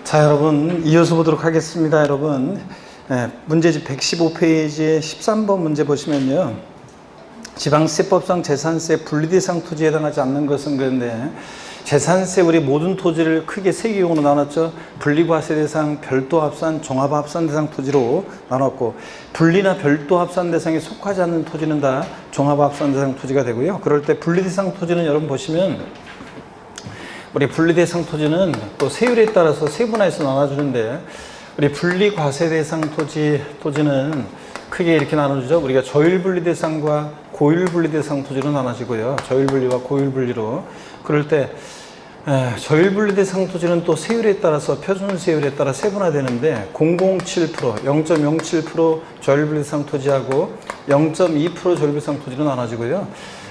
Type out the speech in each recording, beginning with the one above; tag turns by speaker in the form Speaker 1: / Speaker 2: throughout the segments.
Speaker 1: 자, 여러분 이어서 보도록 하겠습니다. 여러분 문제집 115페이지에 13번 문제 보시면요, 지방세법상 재산세 분리대상 토지에 해당하지 않는 것은 그런데 재산세 우리 모든 토지를 크게 세 개용으로 나눴죠. 분리과세 대상, 별도 합산, 종합 합산 대상 토지로 나눴고, 분리나 별도 합산 대상에 속하지 않는 토지는 다 종합 합산 대상 토지가 되고요. 그럴 때 분리대상 토지는 여러분 보시면 우리 분리대상 토지는 또 세율에 따라서 세분화해서 나눠주는데, 우리 분리과세 대상 토지는 크게 이렇게 나눠주죠. 우리가 저율분리대상과 고율분리대상 토지로 나눠지고요. 저율분리와 고율분리로. 그럴 때 저율분리대상 토지는 또 세율에 따라서 표준세율에 따라 세분화되는데 0.07%, 0.07% 저율분리대상 토지하고 0.2% 저율분리대상 토지로 나눠지고요.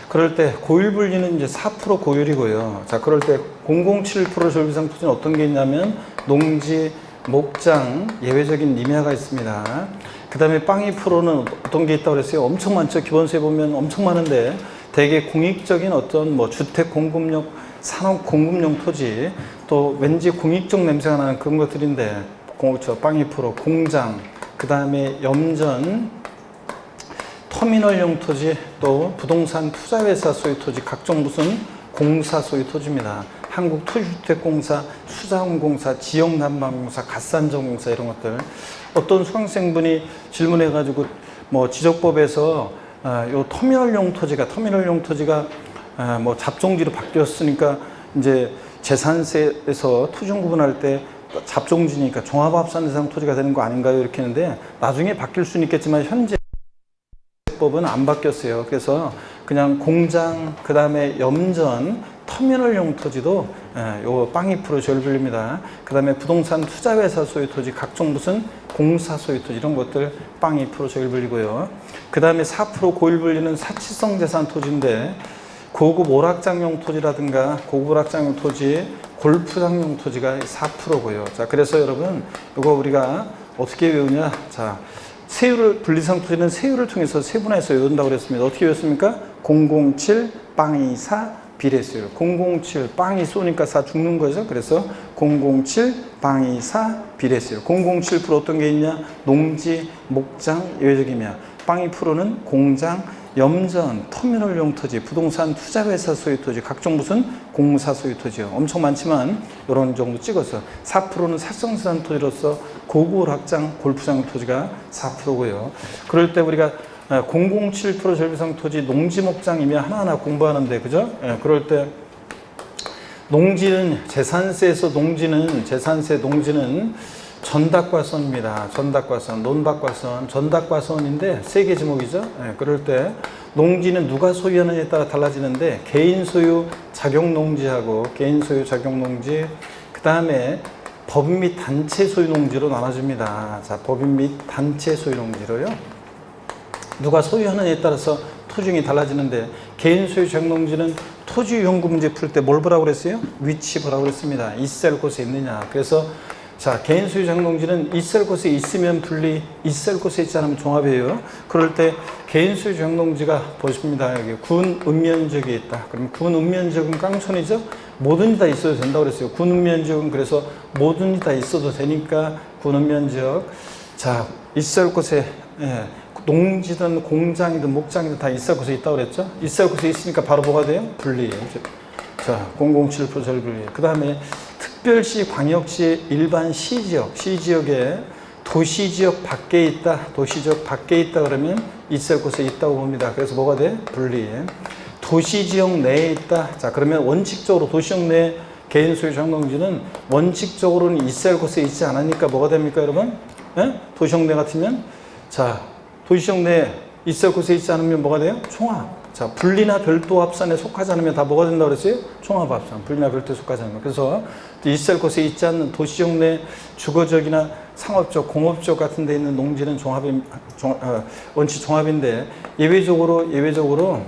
Speaker 1: 그럴 때 고율분리는 이제 4% 고율이고요. 자, 그럴 때 0.07% 저율분리대상 토지는 어떤 게 있냐면 농지, 목장, 예외적인 임야가 있습니다. 그 다음에 빵 2%는 어떤 게 있다고 그랬어요? 엄청 많죠. 기본세에 보면 엄청 많은데 되게 공익적인 어떤 뭐 주택 공급용, 산업 공급용 토지, 또 왠지 공익적 냄새가 나는 그런 것들인데, 빵 2%, 공장, 그 다음에 염전, 터미널용 토지, 또 부동산 투자회사 소유 토지, 각종 무슨 공사 소유 토지입니다. 한국토지주택공사, 수자원공사, 지역난방공사, 갓산정공사 이런 것들. 어떤 수강생분이 질문해가지고 뭐 지적법에서 요 터미널용 토지가 뭐 잡종지로 바뀌었으니까 이제 재산세에서 토지용 구분할 때 잡종지니까 종합합산 대상 토지가 되는 거 아닌가요? 이렇게 했는데, 나중에 바뀔 수는 있겠지만 현재 법은 안 바뀌었어요. 그래서 그냥 공장, 그 다음에 염전, 터미널용 토지도 요 빵 2% 저율분리입니다. 그 다음에 부동산 투자회사 소유 토지, 각종 무슨 공사 소유 토지 이런 것들 빵 2% 저율분리고요. 그 다음에 4% 고율분리는 사치성 재산 토지인데, 고급 오락장용 토지라든가 고급 오락장용 토지, 골프장용 토지가 4%고요. 자, 그래서 여러분 이거 우리가 어떻게 외우냐? 자, 세율을, 분리상 토지는 세율을 통해서 세분화해서 외운다고 그랬습니다. 어떻게 외웠습니까? 007, 빵이 4, 비례세율. 007, 빵이 쏘니까 4 죽는 거죠. 그래서 007, 빵이 4, 비례세율. 007% 어떤 게 있냐? 농지, 목장, 예외적 임야. 빵 2%는 공장, 염전, 터미널용 토지, 부동산 투자회사 소유 토지, 각종 무슨 공사 소유 토지요. 엄청 많지만 이런 정도 찍어서 4%는 사성재산 토지로서 고급 확장, 골프장 토지가 4%고요. 그럴 때 우리가 007% 저율비상 토지, 농지, 목장, 임야 하나하나 공부하는데, 그죠? 그럴 때 농지는 재산세에서 농지는 전닭과선입니다. 전닭과선, 논밭과선, 전닭과선인데 세 개 지목이죠. 그럴 때 농지는 누가 소유하느냐에 따라 달라지는데, 개인 소유 작용 농지하고 개인 소유 작용 농지, 그 다음에 법인 및 단체 소유 농지로 나눠집니다. 자, 법인 및 단체 소유 농지로요. 누가 소유하느냐에 따라서 토지용이 달라지는데, 개인 소유 작용 농지는 토지 이용구 문제 풀 때 뭘 보라고 그랬어요? 위치 보라고 그랬습니다. 있을 곳에 있느냐. 그래서 자, 개인 소유 작용농지는 있을 곳에 있으면 분리, 있을 곳에 있지 않으면 종합이에요. 그럴 때 개인 소유 작용농지가 보십니다. 여기 군 읍면적이 있다. 그럼 군 읍면적은 깡촌이죠. 뭐든지 다 있어도 된다고 그랬어요. 군 읍면적은 그래서 뭐든지 다 있어도 되니까 군 읍면적. 자, 있을 곳에 농지든 공장이든 목장이든 다 있을 곳에 있다고 그랬죠. 있을 곳에 있으니까 바로 뭐가 돼요? 분리. 자, 007% 저율분리. 그 다음에 특별시, 광역시, 일반 시지역에 도시지역 밖에 있다, 도시지역 밖에 있다 그러면 있을 곳에 있다고 봅니다. 그래서 뭐가 돼? 분리. 도시지역 내에 있다. 자, 그러면 원칙적으로 도시지역 내 개인 소유 작용농지는 원칙적으로는 있을 곳에 있지 않으니까 뭐가 됩니까, 여러분? 도시지역 내 같으면, 자, 도시지역 내 있을 곳에 있지 않으면 뭐가 돼요? 총합. 자, 분리나 별도 합산에 속하지 않으면 다 뭐가 된다고 그랬어요? 총합합산. 분리나 별도에 속하지 않으면. 그래서 있을 곳에 있지 않는 도시적 내 주거적이나 상업적, 공업적 같은 데 있는 농지는 원칙 종합인데, 예외적으로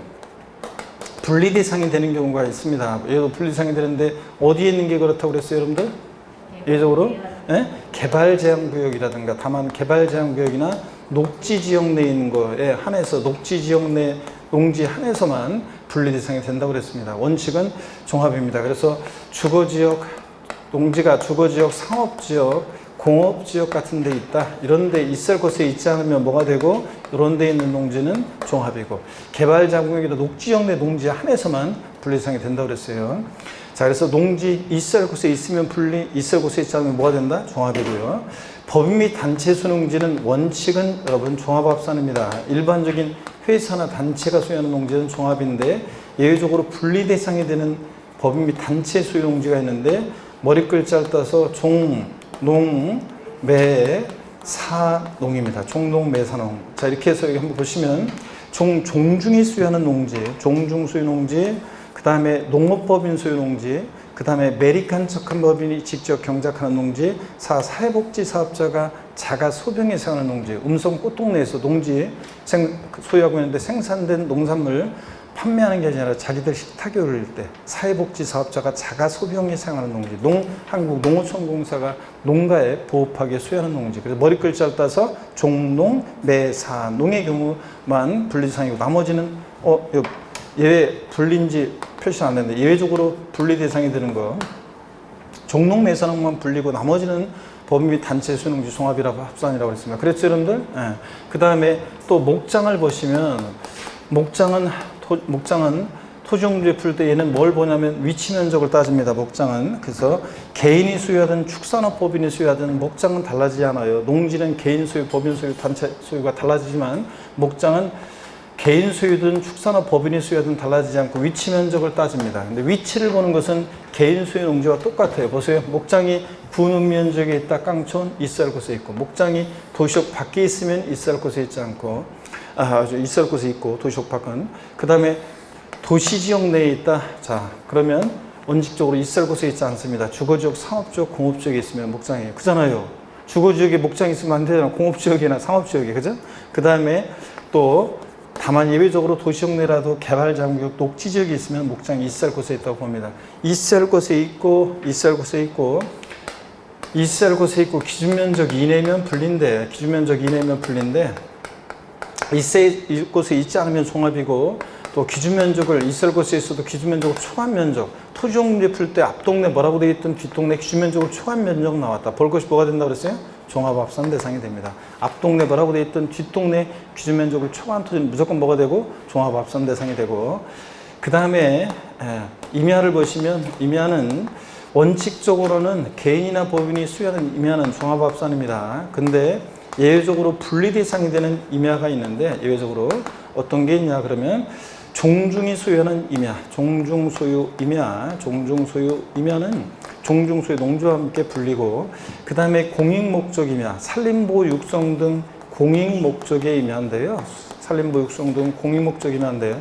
Speaker 1: 분리 대상이 되는 경우가 있습니다. 얘도 분리 대상이 되는데 어디에 있는 게 그렇다고 그랬어요, 여러분들? 예외적으로? 개발제한구역이라든가, 다만 개발제한구역이나 녹지지역 내에 있는 거에 한해서 녹지지역 내 농지 한해서만 분리 대상이 된다고 그랬습니다. 원칙은 종합입니다. 그래서 주거지역, 농지가 주거지역, 상업지역, 공업지역 같은 데 있다. 이런 데 있을 곳에 있지 않으면 뭐가 되고, 이런 데 있는 농지는 종합이고, 개발자구역이나 녹지역 내 농지에 한해서만 분리대상이 된다고 그랬어요. 자, 그래서 농지 있을 곳에 있으면 분리, 있을 곳에 있지 않으면 뭐가 된다? 종합이고요. 법인 및 단체 수농지는 원칙은 여러분 종합합산입니다. 일반적인 회사나 단체가 소유하는 농지는 종합인데, 예외적으로 분리 대상이 되는 법인 및 단체 소유 농지가 있는데, 머리 글자를 따서 종, 농, 매, 사, 농입니다. 종농, 매, 사, 농. 자, 이렇게 해서 여기 한번 보시면 종중이 소유하는 농지, 종중 소유 농지, 그 다음에 농업법인 소유 농지, 그 다음에 메리칸 척한 법인이 직접 경작하는 농지, 사회복지사업자가 자가 소병에 사용하는 농지, 음성 꽃동네에서 농지 소유하고 있는데 생산된 농산물 판매하는 게 아니라 자기들 식탁에 올릴 때 사회복지사업자가 자가 소병에 사용하는 농지, 한국농어촌공사가 농가에 보호하게 소유하는 농지. 그래서 머리 글자를 따서 종농, 매사, 농의 경우만 분리대상이고, 나머지는 예외 분리인지 표시 안 했는데 예외적으로 분리 대상이 되는 거, 종농, 매사농만 분리고 나머지는 법인 및 단체 수농지 종합이라고 합산이라고 했습니다. 그랬죠, 여러분들? 예. 그 다음에 또 목장을 보시면, 목장은 토지용지에 풀 때 얘는 뭘 보냐면 위치 면적을 따집니다. 목장은. 그래서 개인이 소유하든 축산업 법인이 소유하든 목장은 달라지지 않아요. 농지는 개인 소유, 법인 소유, 단체 소유가 달라지지만 목장은 개인 소유든 축산업 법인이 소유하든 달라지지 않고 위치 면적을 따집니다. 근데 위치를 보는 것은 개인 소유 농지와 똑같아요. 보세요. 목장이 군읍 면적에 있다, 깡촌 있을 곳에 있고, 목장이 도시역 밖에 있으면 있을 곳에 있지 않고, 있을 곳에 있고, 도시역 밖은. 그 다음에 도시지역 내에 있다. 자, 그러면 원칙적으로 있을 곳에 있지 않습니다. 주거지역, 상업지역, 공업지역에 있으면 목장이에요. 그잖아요. 주거지역에 목장이 있으면 안 되잖아. 공업지역이나 상업지역에. 그죠? 그 다음에 또 다만 예외적으로 도시역 내라도 개발장구역, 녹지지역이 있으면 목장이 있을 곳에 있다고 봅니다. 있을 곳에 있고, 있을 곳에 있고, 있을 곳에 있고, 기준면적 이내면 분리인데, 기준면적 이내면 분리인데, 있을 곳에 있지 않으면 종합이고, 또 기준면적을 있을 곳에 있어도 기준면적을 초과면적, 토지용지 풀 때 앞동네 뭐라고 되어 있던 뒷동네 기준면적을 초과면적 나왔다. 볼 것이 뭐가 된다고 그랬어요? 종합합산 대상이 됩니다. 앞동네 뭐라고 되어 있던 뒷동네 기준면적을 초과한 토지는 무조건 뭐가 되고 종합합산 대상이 되고, 그 다음에 임야를 보시면, 임야는 원칙적으로는 개인이나 법인이 소유하는 임야는 종합합산입니다. 근데 예외적으로 분리 대상이 되는 임야가 있는데, 예외적으로 어떤 게 있냐 그러면 종중이 소유하는 임야, 종중 소유 임야, 종중 소유 임야는 종중 소유 농지와 함께 분리고, 그 다음에 공익 목적 임야, 산림보호 육성 등 공익 목적의 임야인데요. 산림보호 육성 등 공익 목적 임야인데요.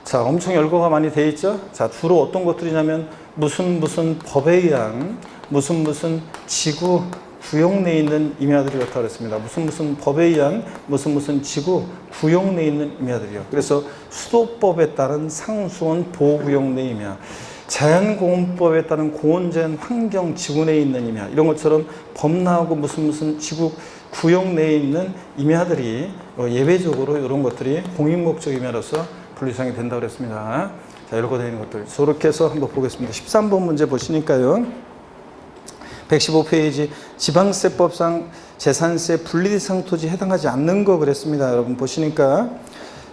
Speaker 1: 자, 엄청 열거가 많이 돼 있죠. 자, 주로 어떤 것들이냐면 무슨 법에 의한 무슨 지구 구역 내에 있는 임야들이 그렇다고 그랬습니다. 무슨 법에 의한 무슨 지구 구역 내에 있는 임야들이요. 그래서 수도법에 따른 상수원 보호구역 내 임야, 자연공원법에 따른 공원자연 환경 지구 내에 있는 임야, 이런 것처럼 법 나오고 무슨 지구 구역 내에 있는 임야들이 예외적으로 이런 것들이 공익목적 임야로서 분리상이 된다고 그랬습니다. 자, 이렇게 되는 것들. 저렇게 해서 한번 보겠습니다. 13번 문제 보시니까요. 115페이지 지방세법상 재산세 분리대상 토지에 해당하지 않는 거 그랬습니다. 여러분 보시니까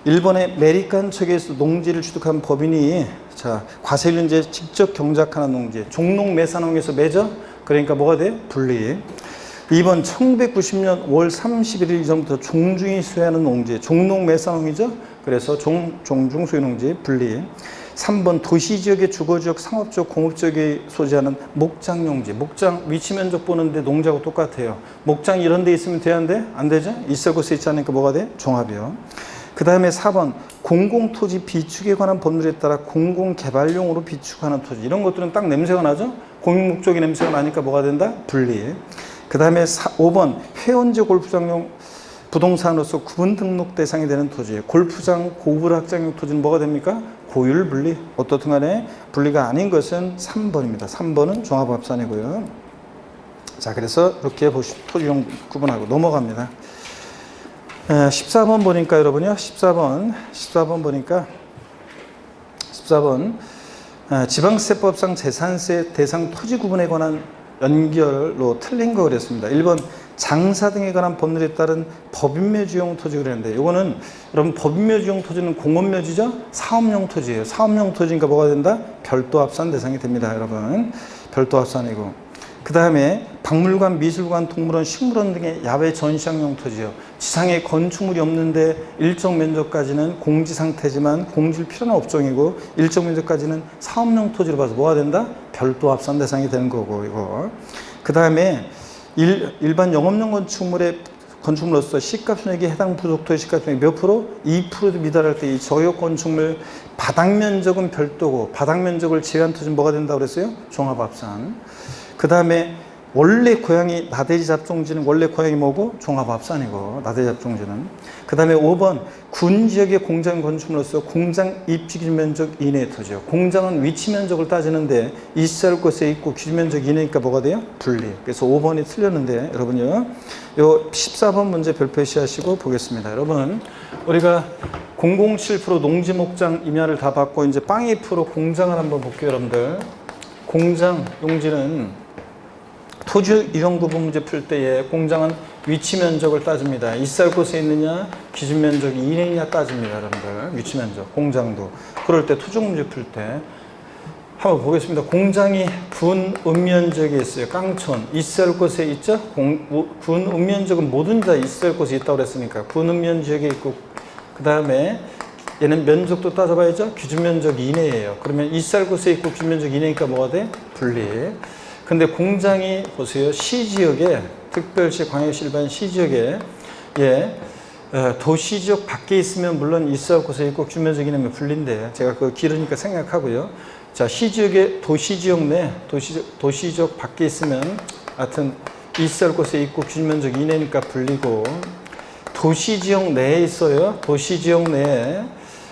Speaker 1: 1번에 메리칸 척에서 농지를 취득한 법인이, 자, 과세일륜제 직접 경작하는 농지, 종농 매사농에서 매죠? 그러니까 뭐가 돼? 분리. 2번 1990년 5월 31일 이전부터 종중이 소유하는 농지, 종농 매사농이죠? 그래서 종중 소유 농지 분리. 3번 도시지역의 주거지역, 상업지역, 공업지역에 소지하는 목장용지. 목장 위치 면적 보는데 농지하고 똑같아요. 목장 이런 데 있으면 되는데 안 되죠? 있을 곳에 있지 않으니까 뭐가 돼? 종합이요. 그 다음에 4번 공공토지 비축에 관한 법률에 따라 공공개발용으로 비축하는 토지. 이런 것들은 딱 냄새가 나죠? 공익목적인 냄새가 나니까 뭐가 된다? 분리. 그 다음에 5번 회원제 골프장용 부동산으로서 구분 등록 대상이 되는 토지. 골프장, 고급 확장용 토지는 뭐가 됩니까? 고율 분리. 어떻든 간에 분리가 아닌 것은 3번입니다. 3번은 종합합산이고요. 자, 그래서 이렇게 토지용 구분하고 넘어갑니다. 14번 보니까 여러분요. 14번 보니까 14번 지방세법상 재산세 대상 토지 구분에 관한 연결로 틀린 거 그랬습니다. 1번 장사 등에 관한 법률에 따른 법인묘지용 토지 그랬는데 이거는 여러분 법인묘지용 토지는 공업묘지죠? 사업용 토지예요. 사업용 토지니까 뭐가 된다? 별도 합산 대상이 됩니다. 여러분 별도 합산이고 그 다음에 박물관, 미술관, 동물원, 식물원 등의 야외 전시장용 토지요. 지상에 건축물이 없는데 일정 면적까지는 공지 상태지만 공지를 필요는 업종이고 일정 면적까지는 사업용 토지로 봐서 뭐가 된다? 별도 합산 대상이 되는 거고 이거. 그 다음에 일반 영업용 건축물로서 시가 손익에 해당 부속토지 시가 손익 몇 프로? 2%도 미달할 때 이 저역 건축물 바닥 면적은 별도고 바닥 면적을 제외한 토지는 뭐가 된다고 그랬어요? 종합 합산. 그 다음에 원래 고양이 나대지 잡종지는 원래 고양이 뭐고? 종합합산이고 나대지 잡종지는. 그 다음에 5번 군 지역의 공장 건축물로서 공장 입지 기준 면적 이내의 토지요. 공장은 위치 면적을 따지는데 있을 곳에 있고 기준 면적 이내니까 뭐가 돼요? 분리. 그래서 5번이 틀렸는데 여러분요. 요 14번 문제 별표시 하시고 보겠습니다. 여러분 우리가 007% 농지 목장 임야를 다 받고 이제 빵2% 공장을 한번 볼게요. 여러분들 공장 용지는 토지 이용 구분 문제 풀 때에 공장은 위치 면적을 따집니다. 있을 곳에 있느냐, 기준 면적이 이내냐 따집니다. 여러분들 위치 면적, 공장도. 그럴 때 토지 문제 풀 때 한번 보겠습니다. 공장이 군 읍면적에 있어요. 깡촌 있을 곳에 있죠. 군 읍면적은 모든 다 있을 곳에 있다고 그랬으니까 군 읍면지역에 있고 그 다음에 얘는 면적도 따져봐야죠. 기준 면적 이내예요. 그러면 있을 곳에 있고 기준 면적 이내니까 뭐가 돼? 분리. 근데 공장이 보세요. 시지역에 특별시, 광역시, 일반 시지역에 도시지역 밖에 있으면 물론 있을 곳에 있고 기준 면적 이내면 분리인데 제가 그거 길으니까 생각하고요. 자, 시지역에 도시지역 내 도시지역 밖에 있으면 하여튼 있을 곳에 있고 기준 면적 이내니까 분리고 도시지역 내에 있어요. 도시지역 내에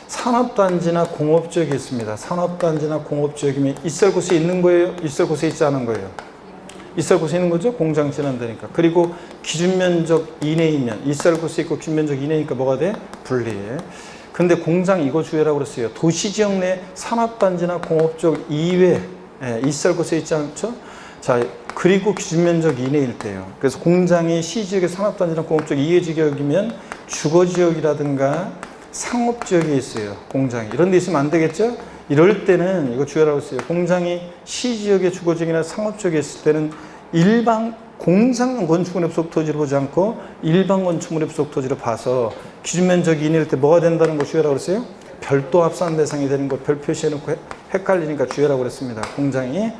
Speaker 1: 산업단지나 공업지역이 있습니다. 산업단지나 공업지역이면 있을 곳에 있는 거예요? 있을 곳에 있지 않은 거예요? 있을 곳에 있는 거죠? 공장 지난다니까. 그리고 기준면적 이내이면 있을 곳에 있고 기준면적 이내니까 뭐가 돼? 분리. 근데 공장 이거 주의라고 그랬어요. 도시지역 내 산업단지나 공업지역 이외에 있을 곳에 있지 않죠? 자, 그리고 기준면적 이내일 때요. 그래서 공장이 시지역의 산업단지나 공업지역 이외 지역이면 주거지역이라든가 상업지역에 있어요. 공장이. 이런 데 있으면 안 되겠죠? 이럴 때는 이거 주의하라고 했어요. 공장이 시지역의 주거지역이나 상업지역에 있을 때는 일반 공장 건축물의 부속 토지를 보지 않고 일반 건축물의 부속 토지를 봐서 기준 면적이 이내일 때 뭐가 된다는 거 주의하라고 그랬어요? 별도 합산 대상이 되는 거 별 표시해놓고 헷갈리니까 주의하라고 그랬습니다. 공장이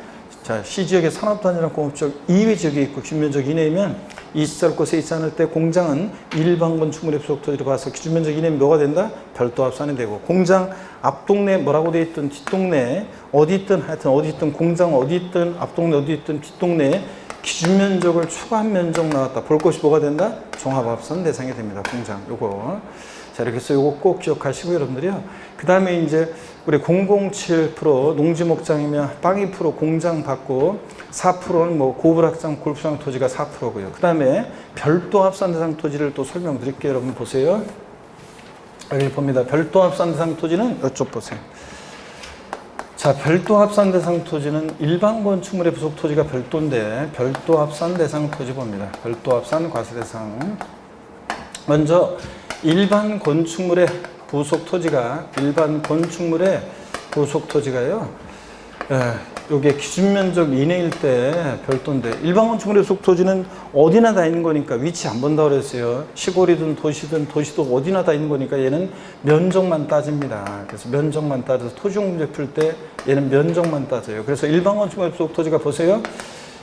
Speaker 1: 자, 시지역의 산업단지나 공업지역 이외 지역에 있고 기준 면적 이내이면 있을 곳에 있지 않을 때 공장은 일반 건축물의 부속 토지를 봐서 기준 면적 이내면 뭐가 된다? 별도 합산이 되고 공장 앞동네 뭐라고 돼 있든 뒷동네 어디 있든 하여튼 어디 있든 공장 어디 있든 앞동네 어디 있든 뒷동네 기준 면적을 초과한 면적 나왔다. 볼 것이 뭐가 된다? 종합 합산 대상이 됩니다. 공장 요거. 자, 이렇게 해서 요거 꼭 기억하시고 여러분들이요. 그 다음에 이제 우리 007% 농지 목장이면 빵2% 공장 받고 4%는 뭐 고불확장 골프장 토지가 4%고요. 그 다음에 별도 합산 대상 토지를 또 설명드릴게요. 여러분 보세요. 여기 봅니다. 별도 합산 대상 토지는 이쪽 보세요. 자, 별도 합산 대상 토지는 일반 건축물의 부속 토지가 별도인데 별도 합산 대상 토지 봅니다. 별도 합산 과세 대상. 먼저 일반 건축물의 부속 토지가 요게 기준 면적 이내일 때 별도인데 일반 건축물의 부속 토지는 어디나 다 있는 거니까 위치 안 본다고 그랬어요. 시골이든 도시도 어디나 다 있는 거니까 얘는 면적만 따집니다. 그래서 면적만 따져서 토지용 문제 풀 때 얘는 면적만 따져요. 그래서 일반 건축물의 부속 토지가 보세요.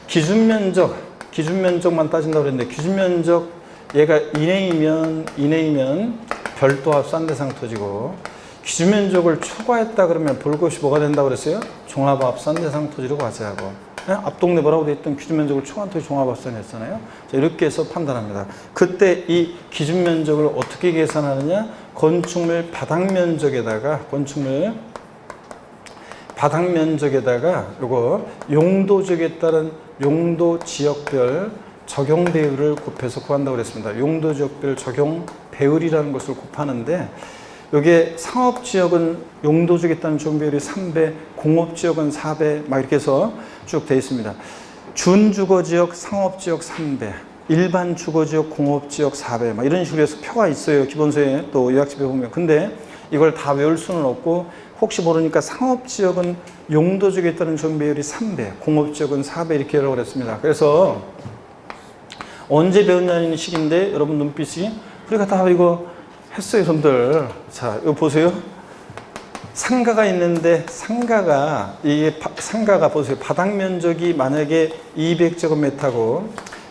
Speaker 1: 기준 면적만 따진다고 그랬는데 기준 면적 얘가 이내이면 별도 합산 대상 토지고 기준 면적을 초과했다 그러면 볼 것이 뭐가 된다고 그랬어요? 종합 합산 대상 토지로 과세하고 앞동네 뭐라고 돼 있던 기준 면적을 초과한 토지 종합 합산했잖아요. 자, 이렇게 해서 판단합니다. 그때 이 기준 면적을 어떻게 계산하느냐? 건축물 바닥 면적에다가 요거 용도 지역에 따른 용도 지역별 적용 배율을 곱해서 구한다고 그랬습니다. 용도 지역별 적용 배율이라는 것을 곱하는데 여기에 상업지역은 용도주에 따른 적용비율이 3배, 공업지역은 4배 막 이렇게 해서 쭉 되어 있습니다. 준주거지역, 상업지역 3배, 일반 주거지역, 공업지역 4배 막 이런 식으로 해서 표가 있어요. 기본서에 또 요약집에 보면. 근데 이걸 다 외울 수는 없고 혹시 모르니까 상업지역은 용도주에 따른 적용비율이 3배, 공업지역은 4배 이렇게 하라고 그랬습니다. 그래서 언제 배웠냐는 식인데 여러분 눈빛이 우리가 다 이거 했어요, 여러분들. 자, 이거 보세요. 상가가 있는데 상가가 보세요. 바닥 면적이 만약에 200제곱미터고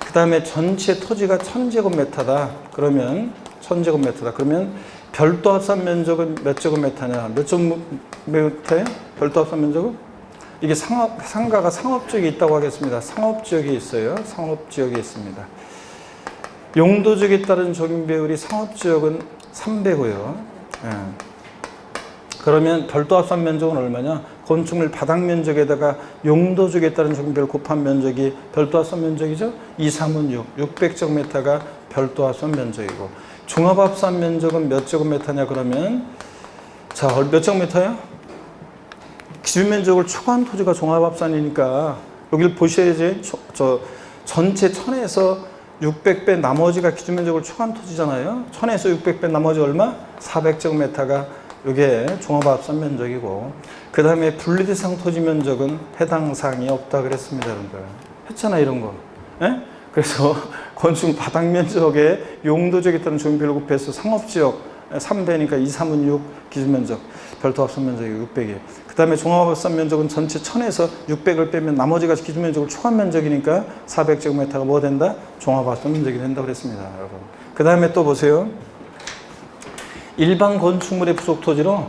Speaker 1: 그 다음에 전체 토지가 1000제곱미터다. 그러면 1000제곱미터다. 그러면 별도 합산 면적은 몇 제곱미터냐? 몇 제곱미터에 별도 합산 면적은? 이게 상가가 상업지역이 있다고 하겠습니다. 상업지역이 있어요. 상업지역이 있습니다. 용도지역에 따른 적용비율이 상업지역은 3배고요. 예. 그러면 별도 합산 면적은 얼마냐? 건축물 바닥 면적에다가 용도지역에 따른 적용비율 곱한 면적이 별도 합산 면적이죠? 2, 3은 6, 600제곱미터가 별도 합산 면적이고 종합 합산 면적은 몇 제곱미터냐 그러면 자, 몇 제곱미터야? 기준 면적을 초과한 토지가 종합 합산이니까 여기를 보셔야지. 전체 1000에서 600배 나머지가 기준 면적을 초과한 토지잖아요. 1000에서 600배 나머지 얼마? 400제곱미터가 이게 종합합산 면적이고 그 다음에 분리대상 토지 면적은 해당 사항이 없다 그랬습니다. 여러분들 했잖아 이런 거. 예? 그래서 건축 바닥 면적에 용도지역에 따른 적용비율을 곱해서 상업지역 3배니까 2, 3은 6 기준 면적 별도 합산 면적이 600이에요. 그 다음에 종합합산 면적은 전체 1000에서 600을 빼면 나머지가 기준 면적을 초과한 면적이니까 400제곱미터가 뭐 된다? 종합합산 면적이 된다고 그랬습니다. 여러분. 그 다음에 또 보세요. 일반 건축물의 부속 토지로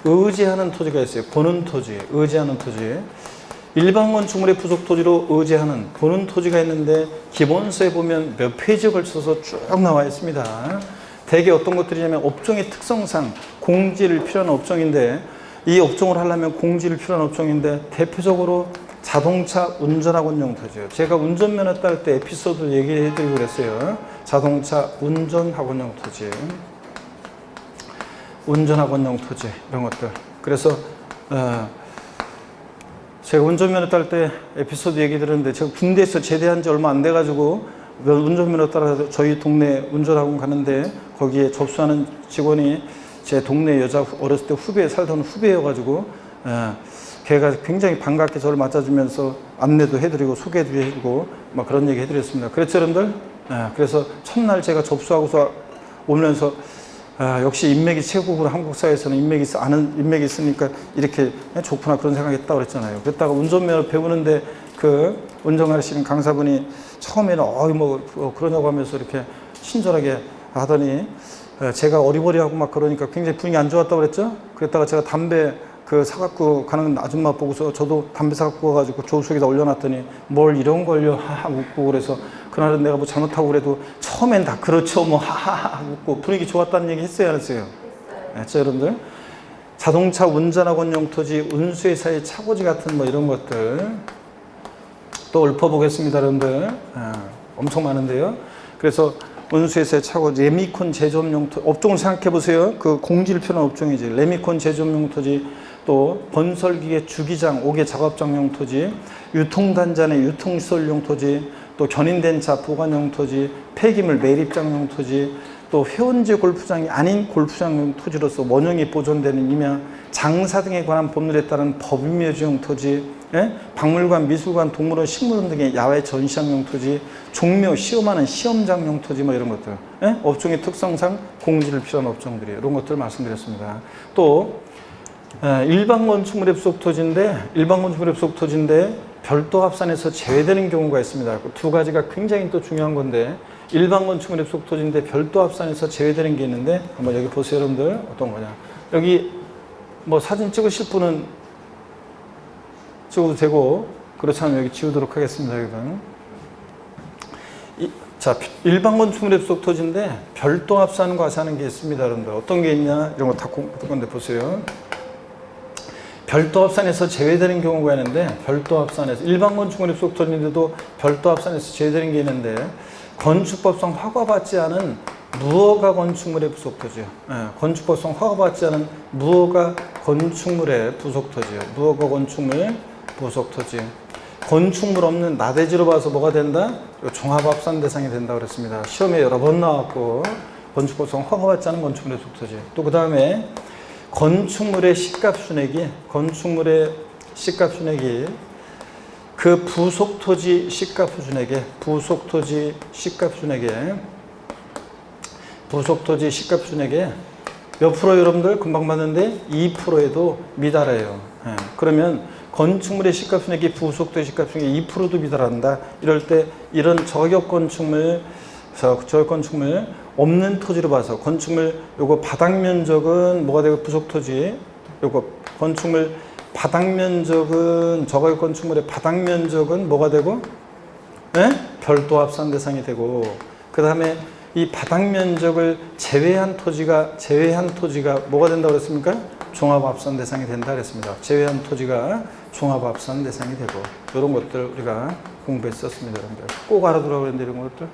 Speaker 1: 의지하는 토지가 있어요. 보는 토지, 의지하는 토지. 일반 건축물의 부속 토지로 의지하는 보는 토지가 있는데 기본서에 보면 몇 페이지에 걸쳐서 쭉 나와 있습니다. 대개 어떤 것들이냐면 업종의 특성상 공지를 필요한 업종인데 이 업종을 하려면 공지를 필요한 업종인데 대표적으로 자동차 운전학원용 토지예요. 제가 운전면허 딸 때 에피소드 얘기해드리고 그랬어요. 자동차 운전학원용 토지, 운전학원용 토지 이런 것들. 그래서 제가 운전면허 딸 때 에피소드 얘기 들었는데 제가 군대에서 제대한 지 얼마 안 돼가지고 운전면허 따라 저희 동네 운전학원 가는데 거기에 접수하는 직원이 제 동네 여자 어렸을 때 살던 후배여가지고 걔가 굉장히 반갑게 저를 맞아주면서 안내도 해드리고 소개도 해주고 막 그런 얘기 해드렸습니다. 그랬죠 여러분들? 그래서 첫날 제가 접수하고서 오면서 역시 인맥이 최고구나. 한국 사회에서는 인맥이 있으니까 이렇게 좋구나 그런 생각했다고 그랬잖아요. 그랬다가 운전면허 배우는데 그 운전하시는 강사분이 처음에는 그러냐고 하면서 이렇게 친절하게 하더니 제가 어리버리하고 막 그러니까 굉장히 분위기 안 좋았다고 그랬죠. 그랬다가 제가 담배 사갖고 가는 아줌마 보고서 저도 담배 사갖고 가가지고 조수석에다 올려놨더니 뭘 이런 걸요 하하 웃고 그래서 그날은 내가 뭐 잘못하고 그래도 처음엔 다 그렇죠 뭐 하하하 웃고 분위기 좋았다는 얘기 했어요 안 했어요? 했죠 여러분들? 자동차 운전학원용 토지, 운수회사의 차고지 같은 뭐 이런 것들 또 읊어보겠습니다 여러분들. 엄청 많은데요. 그래서 운수회사의 차고지, 레미콘 제조업용 토지, 업종을 생각해 보세요. 그 공지를 필요한 업종이지. 레미콘 제조업용 토지, 또 건설기계 주기장, 옥외 작업장용 토지, 유통단자의 유통시설용 토지, 또 견인된 차 보관용 토지, 폐기물 매립장용 토지, 또 회원제 골프장이 아닌 골프장용 토지로서 원형이 보존되는 임야, 장사 등에 관한 법률에 따른 법인묘지용 토지, 박물관, 미술관, 동물원, 식물원 등의 야외 전시장용 토지, 종묘, 시험하는 시험장용 토지 뭐 이런 것들, 업종의 특성상 공지를 필요한 업종들이에요. 이런 것들을 말씀드렸습니다. 또 일반 건축물의 부속 토지인데 별도 합산에서 제외되는 경우가 있습니다. 두 가지가 굉장히 또 중요한 건데 일반 건축물의 부속 토지인데 별도 합산에서 제외되는 게 있는데 한번 여기 보세요 여러분들. 어떤 거냐, 여기 뭐 사진 찍으실 분은 찍어도 되고 그렇지 않으면 여기 지우도록 하겠습니다. 여러분. 자, 일반 건축물의 부속 토지인데 별도 합산 과세하는 게 있습니다. 여러분들 어떤 게 있냐, 이런 거 다 건데 보세요. 별도 합산에서 제외되는 경우가 있는데, 별도 합산에서 일반 건축물의 부속 토지인데도 별도 합산에서 제외되는 게 있는데, 건축법상 허가받지 않은 무허가 건축물의 부속토지요. 건축법상 허가받지 않은 무허가 건축물의 부속토지요. 무허가 건축물 부속토지. 건축물 없는 나대지로 봐서 뭐가 된다? 종합합산 대상이 된다 그랬습니다. 시험에 여러 번 나왔고 건축법상 허가받지 않은 건축물의 부속토지. 또 그 다음에 건축물의 시가순액이 그 부속토지 시가순액에 몇 프로 여러분들 금방 봤는데 2%에도 미달해요. 그러면 건축물의 시가순액이 부속토지 시가순액이 2%도 미달한다. 이럴 때 이런 저격 건축물 없는 토지로 봐서 건축물 요거 바닥 면적은 뭐가 되고 부속토지 요거 건축물 바닥 면적은 저격 건축물의 바닥 면적은 뭐가 되고 별도 합산 대상이 되고 그 다음에 이 바닥 면적을 제외한 토지가 뭐가 된다고 그랬습니까? 종합합산 대상이 된다 그랬습니다. 제외한 토지가 종합합산 대상이 되고 이런 것들 우리가 공부했었습니다. 여러분들 꼭 알아두라고 그랬는데 이런 것들.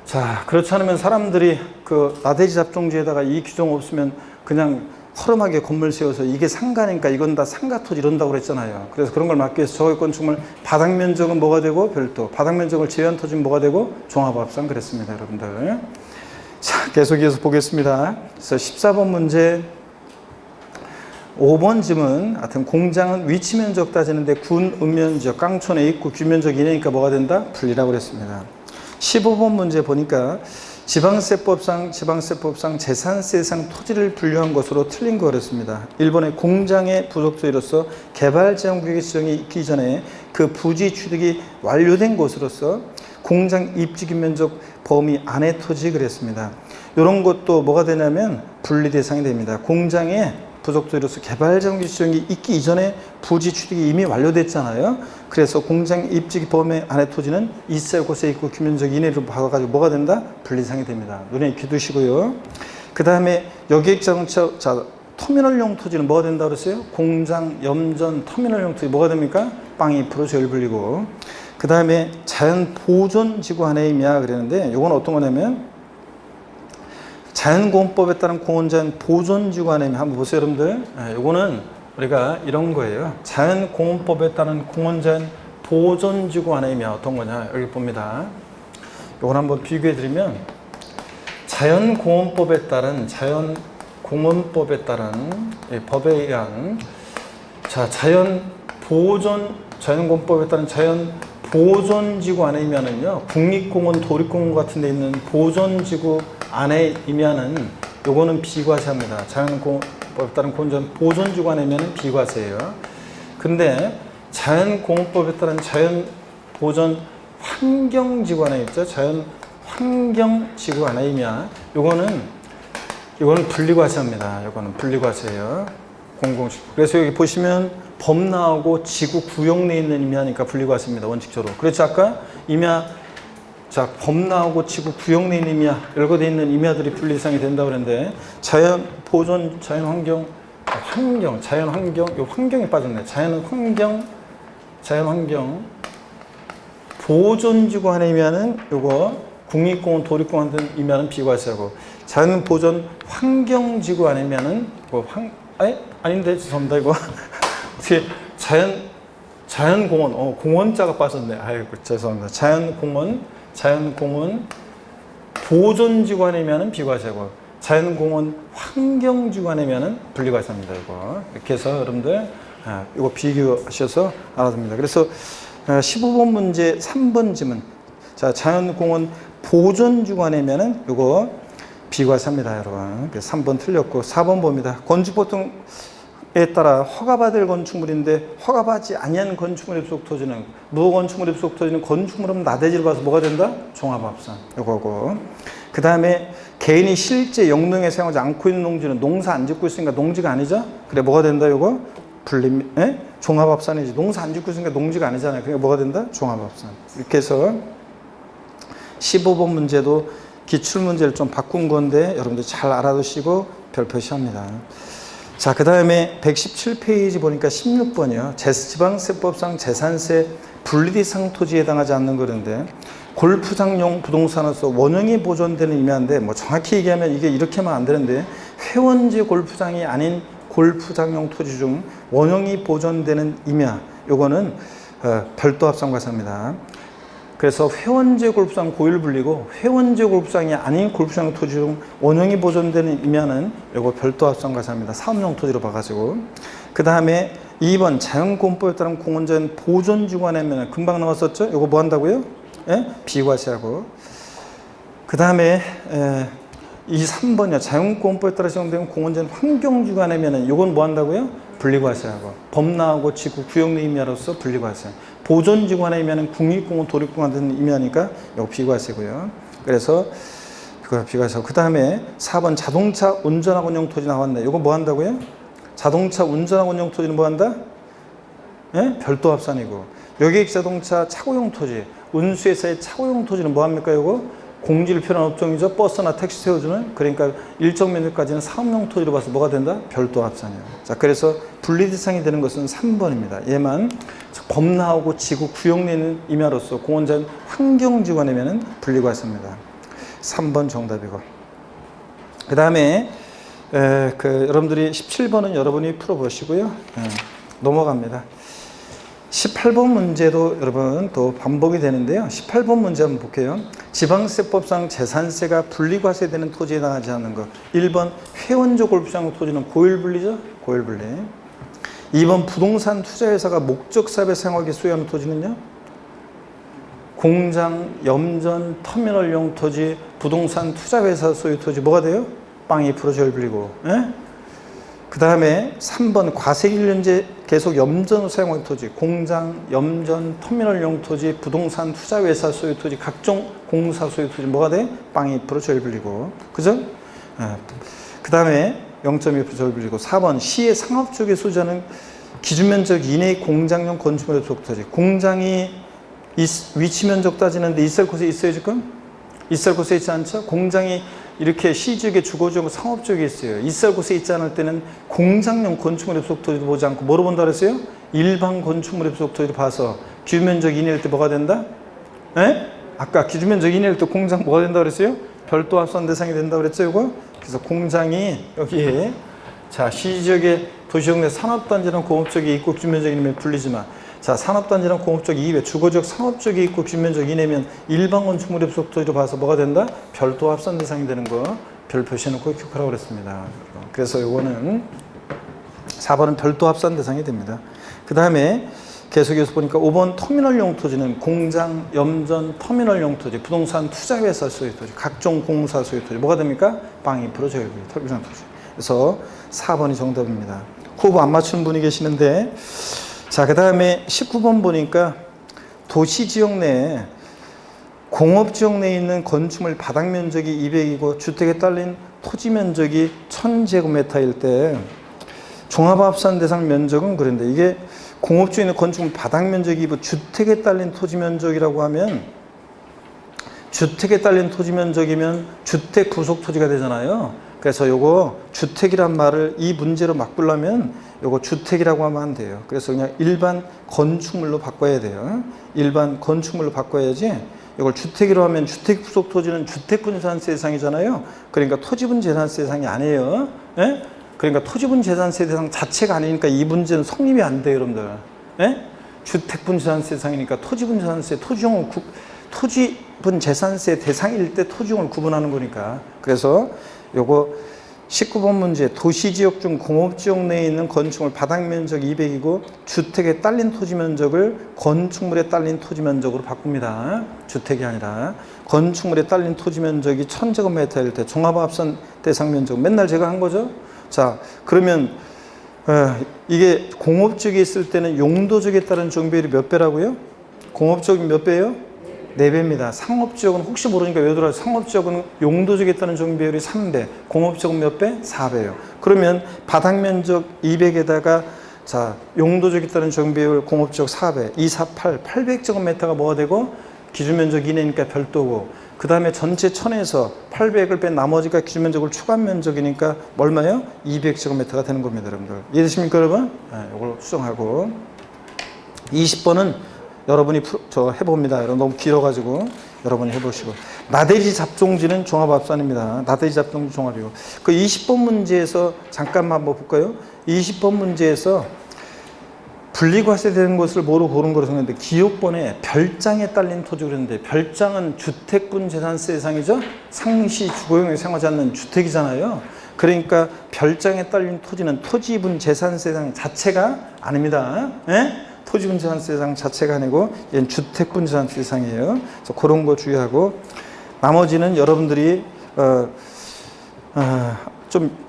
Speaker 1: 자, 그렇지 않으면 사람들이 그 나대지 잡종지에다가 이 규정 없으면 그냥 허름하게 건물 세워서 이게 상가니까 이건 다 상가 토지 이런다고 그랬잖아요. 그래서 그런 걸 막기 위해서 저격 건축물 바닥 면적은 뭐가 되고 별도, 바닥 면적을 제외한 토지는 뭐가 되고 종합합산 그랬습니다, 여러분들. 자, 계속 이어서 보겠습니다. 그래서 14번 문제 5번 질문, 하여튼 공장은 위치 면적 따지는데 군 읍면적, 깡촌에 있고 규면적 이내니까 뭐가 된다? 분리라고 그랬습니다. 15번 문제 보니까 지방세법상 재산세상 토지를 분류한 것으로 틀린 거 그랬습니다. 1번에 공장의 부속토지로서 개발제한구역의 지정이 있기 전에 그 부지 취득이 완료된 곳으로서 공장 입지 규면적 범위 안의 토지 그랬습니다. 이런 것도 뭐가 되냐면 분리 대상이 됩니다. 공장의 부속토지로서 개발제한구역 지정이 있기 이전에 부지 취득이 이미 완료됐잖아요. 그래서 공장 입지 범위 안의 토지는 있을 곳에 있고 규면적 이내로 봐가지고 뭐가 된다? 분리상이 됩니다. 눈에 익히 두시고요. 그 다음에 여객자동차 터미널용 토지는 뭐가 된다 그랬어요? 공장, 염전, 터미널용 토지 뭐가 됩니까? 빵 2% 제일 불리고. 그 다음에 자연보존지구 안에이냐 그랬는데 이건 어떤 거냐면 자연공원법에 따른 공원자연 보존지구 안에이냐 한번 보세요 여러분들. 이거는 우리가 이런 거예요. 자연공원법에 따른 공원자연 보존지구 안에이냐 어떤 거냐 여기 봅니다. 이걸 한번 비교해 드리면 자연공원법에 따른 법에 의한 자연공원법에 따른 자연보존지구 안에이면은요 국립공원, 도립공원 같은 데 있는 보존지구 안에이면은 요거는 비과세합니다. 자연공원법에 따른 보존지구 안에이면은 비과세예요. 근데 자연공원법에 따른 자연보존 환경지구 안에 있죠. 자연환경지구 안에이면 요거는 분리과세합니다. 요거는 분리과세예요. 그래서 여기 보시면 범 나오고 지구 구역 내에 있는 임야니까 분리과세입니다. 원칙적으로. 그렇죠. 아까 임야 범 나오고 지구 구역 내에 있는 임야 열거 되어 있는 임야들이 분리대상이 된다고 그랬는데 자연보존, 자연환경, 요 환경이 빠졌네. 자연환경 보존지구 안에 임야는 요거 국립공원, 도립공원 같은 임야는 비과세하고 자연보존 환경지구 안에 임야는 아닌데 죄송합니다 이거 어떻게 자연공원 공원자가 빠졌네. 아이고 죄송합니다. 자연공원 보존지구 안에 임야는 비과세고 자연공원 환경지구 안에 임야는 분리과세입니다. 이거 이렇게 해서 여러분들 이거 비교하셔서 알아야 됩니다. 그래서 15번 문제 3번 지문. 자, 자연공원 보존지구 안에 임야는 이거 비과세입니다, 여러분. 3번 틀렸고 4번 봅니다. 건축보통에 따라 허가받을 건축물인데 허가받지 아니한 건축물의 부속토지는 무건축물의 부속토지는 건축물 없는 나대지를 봐서 뭐가 된다? 종합합산 이거고. 그 다음에 개인이 실제 영농에 사용하지 않고 있는 농지는 농사 안 짓고 있으니까 농지가 아니죠? 그래 뭐가 된다 이거? 종합합산이지. 농사 안 짓고 있으니까 농지가 아니잖아요. 그러니까 뭐가 된다? 종합합산. 이렇게 해서 15번 문제도 기출문제를 좀 바꾼 건데 여러분들 잘 알아두시고 별 표시합니다. 자, 그 다음에 117페이지 보니까 16번이요. 지방세법상 재산세 분리대상 토지에 해당하지 않는 거는데, 골프장용 부동산으로서 원형이 보존되는 임야인데, 뭐 정확히 얘기하면 이게 이렇게 하면 안 되는데, 회원제 골프장이 아닌 골프장용 토지 중 원형이 보존되는 임야, 요거는 별도 합산과세입니다. 그래서 회원제 골프장 고의를 불리고, 회원제 골프장이 아닌 골프장 토지 중 원형이 보존되는 임야는 요거 별도 합산과세입니다. 사업용 토지로 봐가지고. 그 다음에 2번 자연공법에 따른 공원전 보존주관하면 금방 나왔었죠? 요거 뭐 한다고요? 예? 비과세하고. 그 다음에 3번이요. 자연공법에 따라 시행되는 공원전 환경주관하면 요건 뭐 한다고요? 분리과세하고. 범람하고 지구 구역 내 임야로서 분리과세. 보존지관의 국립공원, 도립공원 같은 임야니까 이거 비과세고요. 그래서 비과세고. 그 다음에 4번 자동차 운전학원용 토지 나왔네. 이거 뭐 한다고요? 자동차 운전학원용 토지는 뭐 한다? 예? 별도 합산이고. 여객 자동차 차고용 토지, 운수회사의 차고용 토지는 뭐 합니까? 이거 공지를 필요한 업종이죠. 버스나 택시 세워주는. 그러니까 일정 면적까지는 사업용 토지로 봐서 뭐가 된다? 별도 합산이에요. 자, 그래서 분리대상이 되는 것은 3번입니다. 얘만 범람하고 지구 구역 내는 임야로서 공원자연 환경지관이면 분리과세입니다. 3번 정답이고. 그 다음에 여러분들이 17번은 여러분이 풀어보시고요. 넘어갑니다. 18번 문제도 여러분 또 반복이 되는데요. 18번 문제 한번 볼게요. 지방세법상 재산세가 분리과세되는 토지에 해당하지 않는 것. 1번 회원조 골프장 토지는 고일분리죠? 고일분리. 2번 부동산 투자회사가 목적사업에 사용하기 소유하는 토지는요? 공장, 염전, 터미널용 토지, 부동산 투자회사 소유 토지 뭐가 돼요? 빵 2% 저일분리고. 그 다음에 3번 과세일년제 계속 염전으로 사용하는 토지, 공장, 염전, 터미널용 토지, 부동산 투자회사 소유 토지, 각종 공사 소유 토지 뭐가 돼? 빵 2% 저일분리고. 그죠? 그 다음에 0.2% 저일분리고. 4번 시의 상업적에 소지하는 기준면적 이내의 공장용 건축물의 토지. 공장이 위치 면적 따지는데 있을 곳에 있어요 지금? 있을 곳에 있지 않죠? 공장이 이렇게 시지역에 주거지역 상업지역에 있어요. 있을 곳에 있지 않을 때는 공장용 건축물의 부속토지도 보지 않고 뭐로 본다 그랬어요? 일반 건축물의 부속토지를 봐서 기준면적 이내일 때 뭐가 된다? 에? 아까 기준면적 이내일 때 공장 뭐가 된다 그랬어요? 별도 합산 대상이 된다 그랬죠 이거? 그래서 공장이 여기에 자 시지역에 도시역 내 산업단지랑 공업적이 있고 기준면적 이내면 불리지만 자, 산업단지랑 공업적 이외 주거적 상업적이 있고 기준면적 이내면 일반 건축물의 부속토지로 봐서 뭐가 된다? 별도 합산 대상이 되는 거 별 표시해놓고 기억하라고 그랬습니다. 그래서 요거는 4번은 별도 합산 대상이 됩니다. 그 다음에 계속해서 보니까 5번 터미널용 토지는 공장, 염전, 터미널용 토지, 부동산 투자회사 소유 토지, 각종 공사 소유 토지 뭐가 됩니까? 빵 2% 저율 터미널 토지. 그래서 4번이 정답입니다. 후보 안 맞춘 분이 계시는데 자, 그 다음에 19번 보니까 도시지역 내에 공업지역 내에 있는 건축물 바닥 면적이 200이고 주택에 딸린 토지 면적이 1000제곱미터일 때 종합합산 대상 면적은 그런데 이게 공업지역에 있는 건축물 바닥 면적이 주택에 딸린 토지 면적이라고 하면 주택에 딸린 토지 면적이면 주택 부속 토지가 되잖아요. 그래서 요거 주택이란 말을 이 문제로 바꾸려면 요거 주택이라고 하면 안 돼요. 그래서 그냥 일반 건축물로 바꿔야 돼요. 일반 건축물로 바꿔야지 이걸 주택이라고 하면 주택 부속 토지는 주택분 재산세 대상이잖아요. 그러니까 토지분 재산세 대상이 아니에요. 예? 그러니까 토지분 재산세 대상 자체가 아니니까 이 문제는 성립이 안 돼요, 여러분들. 예? 주택분 재산세 대상이니까 토지분 재산세, 토지분 재산세 대상일 때 토지용을 구분하는 거니까. 그래서 요거 19번 문제 도시지역 중 공업지역 내에 있는 건축물 바닥 면적 200이고 주택에 딸린 토지 면적을 건축물에 딸린 토지 면적으로 바꿉니다. 주택이 아니라 건축물에 딸린 토지 면적이 1000제곱미터일 때 종합합산 대상 면적 맨날 제가 한 거죠. 자, 그러면 이게 공업지역에 있을 때는 용도지역에 따른 정비율이 몇 배라고요? 공업지역이 몇 배예요? 4배입니다. 상업지역은 혹시 모르니까 외우더라도 상업지역은 용도지역에 따른 정비율이 3배, 공업지역은 몇 배? 4배예요. 그러면 바닥면적 200에다가 자 용도지역에 따른 정비율 공업지역 4배, 2, 4, 8, 800제곱미터가 뭐가 되고 기준면적 이내니까 별도고 그 다음에 전체 1000에서 800을 뺀 나머지가 기준 면적을 추가 면적이니까 얼마예요? 200제곱미터가 되는 겁니다, 여러분들. 이해되십니까, 여러분? 네, 이걸 수정하고. 20번은 여러분이 해봅니다. 여러분 너무 길어가지고 여러분이 해보시고. 나대지 잡종지는 종합합산입니다. 나대지 잡종지 종합이고. 그 20번 문제에서 잠깐만 한번 볼까요? 20번 문제에서 분리과세되는 것을 뭐로 고른 거로 생각했는데 기호번에 별장에 딸린 토지 그랬는데 별장은 주택분 재산세 대상이죠. 상시 주거용에 사용하지 않는 주택이잖아요. 그러니까 별장에 딸린 토지는 토지분 재산세 대상 자체가 아닙니다. 예? 토지분 재산세 대상 자체가 아니고 얘는 주택분 재산세 대상이에요. 그래서 그런 거 주의하고 나머지는 여러분들이 좀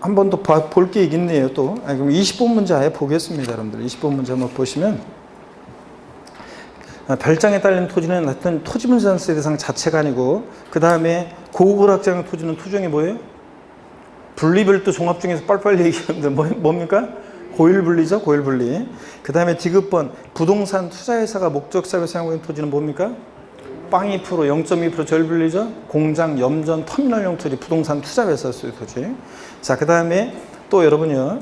Speaker 1: 한 번 더 볼 게 있네요, 또. 그럼 20번 문제 아예 보겠습니다, 여러분들. 20번 문제 한번 보시면, 별장에 딸린 토지는 하여튼 토지분 재산세 대상 자체가 아니고, 그 다음에 고고락장 토지는 토종이 뭐예요? 분리별도 종합 중에서 빨리빨리 얘기하는데, 뭡니까? 고일분리죠, 고일분리. 그 다음에 디귿번, 부동산 투자회사가 목적사로 사용하는 토지는 뭡니까? 0.2%, 0.2% 저일분리죠. 공장, 염전, 터미널용 토지, 부동산 투자회사 소유 토지. 자, 그 다음에 또 여러분요.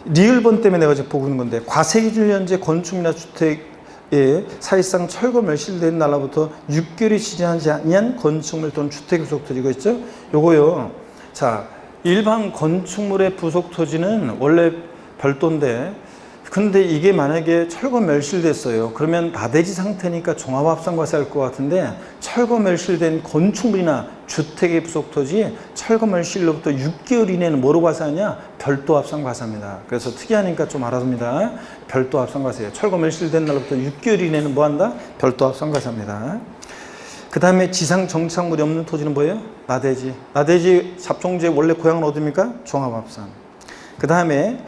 Speaker 1: 리을번 때문에 내가 지금 보고 있는 건데, 과세기준 현재 건축이나 주택에 사실상 철거 멸실된 날로부터 6개월이 지나지 않은 건축물 또는 주택 부속 토지, 이거 있죠? 요거요. 자, 일반 건축물의 부속 토지는 원래 별도인데, 근데 이게 만약에 철거 멸실됐어요. 그러면 나대지 상태니까 종합합산과세 할 것 같은데 철거 멸실된 건축물이나 주택의 부속 토지 철거 멸실로부터 6개월 이내는 뭐로 과세하냐? 별도 합산과세입니다. 그래서 특이하니까 좀 알아둡니다. 별도 합산과세예요. 철거 멸실된 날로부터 6개월 이내는 뭐 한다? 별도 합산과세입니다. 그 다음에 지상 정착물이 없는 토지는 뭐예요? 나대지. 나대지 잡종지의 원래 고향은 어디입니까? 종합합산. 그 다음에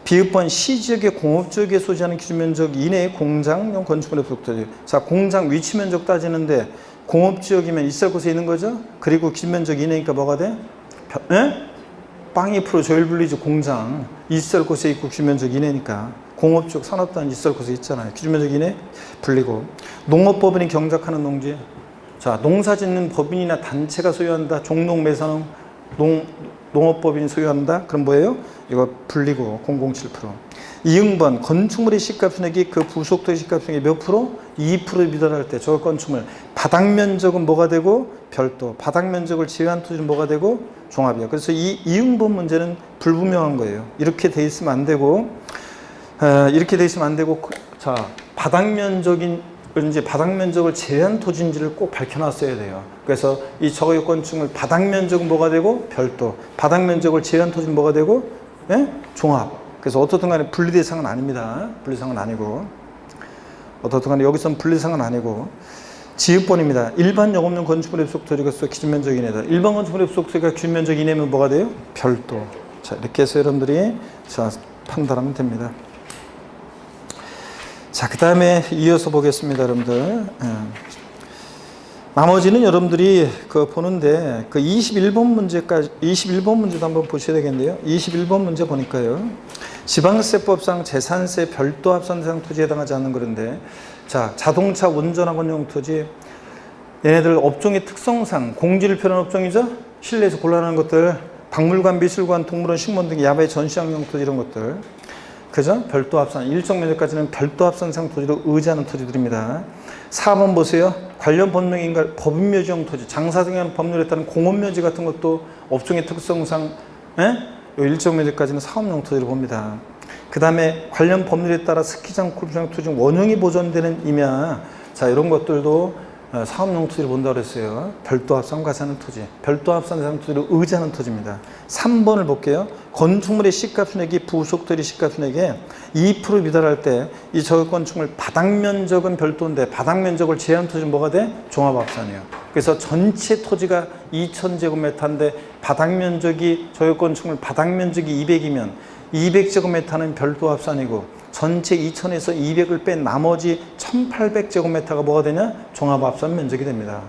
Speaker 1: 비읍번 시지역의 공업지역에 소지하는 기준면적 이내의 공장용 건축물의 부속토지. 자, 공장 위치면적 따지는데 공업지역이면 있을 곳에 있는 거죠. 그리고 기준면적 이내니까 뭐가 돼? 0.2% 저일분리지 공장 있을 곳에 있고 기준면적 이내니까 공업지역 산업단 있을 곳에 있잖아요. 기준면적 이내 불리고. 농업법인이 경작하는 농지. 자, 농사짓는 법인이나 단체가 소유한다. 종농매산업 농업법인이 소유한다. 그럼 뭐예요? 이거 불리고 007%. 이응번 건축물의 시가순액이 그 부속토지 시가순액이 몇 프로? 2% 미달할 때 저 건축물 바닥면적은 뭐가 되고? 별도. 바닥면적을 제외한 토지는 뭐가 되고? 종합이야. 그래서 이 이응번 문제는 불분명한 거예요. 이렇게 돼 있으면 안 되고 이렇게 돼 있으면 안 되고 자, 이제 바닥면적을 제외한 토지인지를 꼭 밝혀놨어야 돼요. 그래서 이 저거 건축물 바닥면적은 뭐가 되고? 별도. 바닥면적을 제외한 토지는 뭐가 되고? 종합. 그래서 어떻든 간에 분리대상은 아닙니다. 분리대상은 아니고. 어떻든 간에 여기서는 분리대상은 아니고. 지읒번입니다. 일반 영업용 건축물의 부속 토지가 기준면적 이내다. 일반 건축물의 부속 토지가 기준면적 이내면 뭐가 돼요? 별도. 자, 이렇게 해서 여러분들이 자, 판단하면 됩니다. 자, 그 다음에 이어서 보겠습니다, 여러분들. 나머지는 여러분들이 보는데 21번 문제까지 21번 문제도 한번 보셔야 되겠는데요. 21번 문제 보니까요. 지방세법상 재산세 별도 합산 대상 토지에 해당하지 않는 그런데 자, 자동차 운전학원용 토지 얘네들 업종의 특성상 공지를 표현한 업종이죠. 실내에서 곤란한 것들 박물관, 미술관, 동물원, 식물원 등 야외 전시학용 토지 이런 것들 그죠? 별도 합산, 일정 면적까지는 별도 합산상 토지로 의지하는 토지들입니다. 4번 보세요. 관련 법령인가 법인묘지용 토지, 장사 등의 법률에 따른 공업묘지 같은 것도 업종의 특성상 일정 면적까지는 사업용 토지로 봅니다. 그 다음에 관련 법률에 따라 스키장, 골프장 토지 원용이 보존되는 임야, 자 이런 것들도 사업용 토지를 본다고 그랬어요. 별도 합산 과세하는 토지, 별도 합산 대상 토지로 의지하는 토지입니다. 3번을 볼게요. 건축물의 시가순액이 부속토지 시가순액에 2% 미달할 때 이 저격 건축물 바닥면적은 별도인데 바닥면적을 제한 토지는 뭐가 돼? 종합합산이에요. 그래서 전체 토지가 2000제곱미터인데 바닥면적이 저격 건축물 바닥면적이 200이면 200제곱미터는 별도 합산이고 전체 2000에서 200을 뺀 나머지 1800제곱미터가 뭐가 되냐? 종합합산 면적이 됩니다.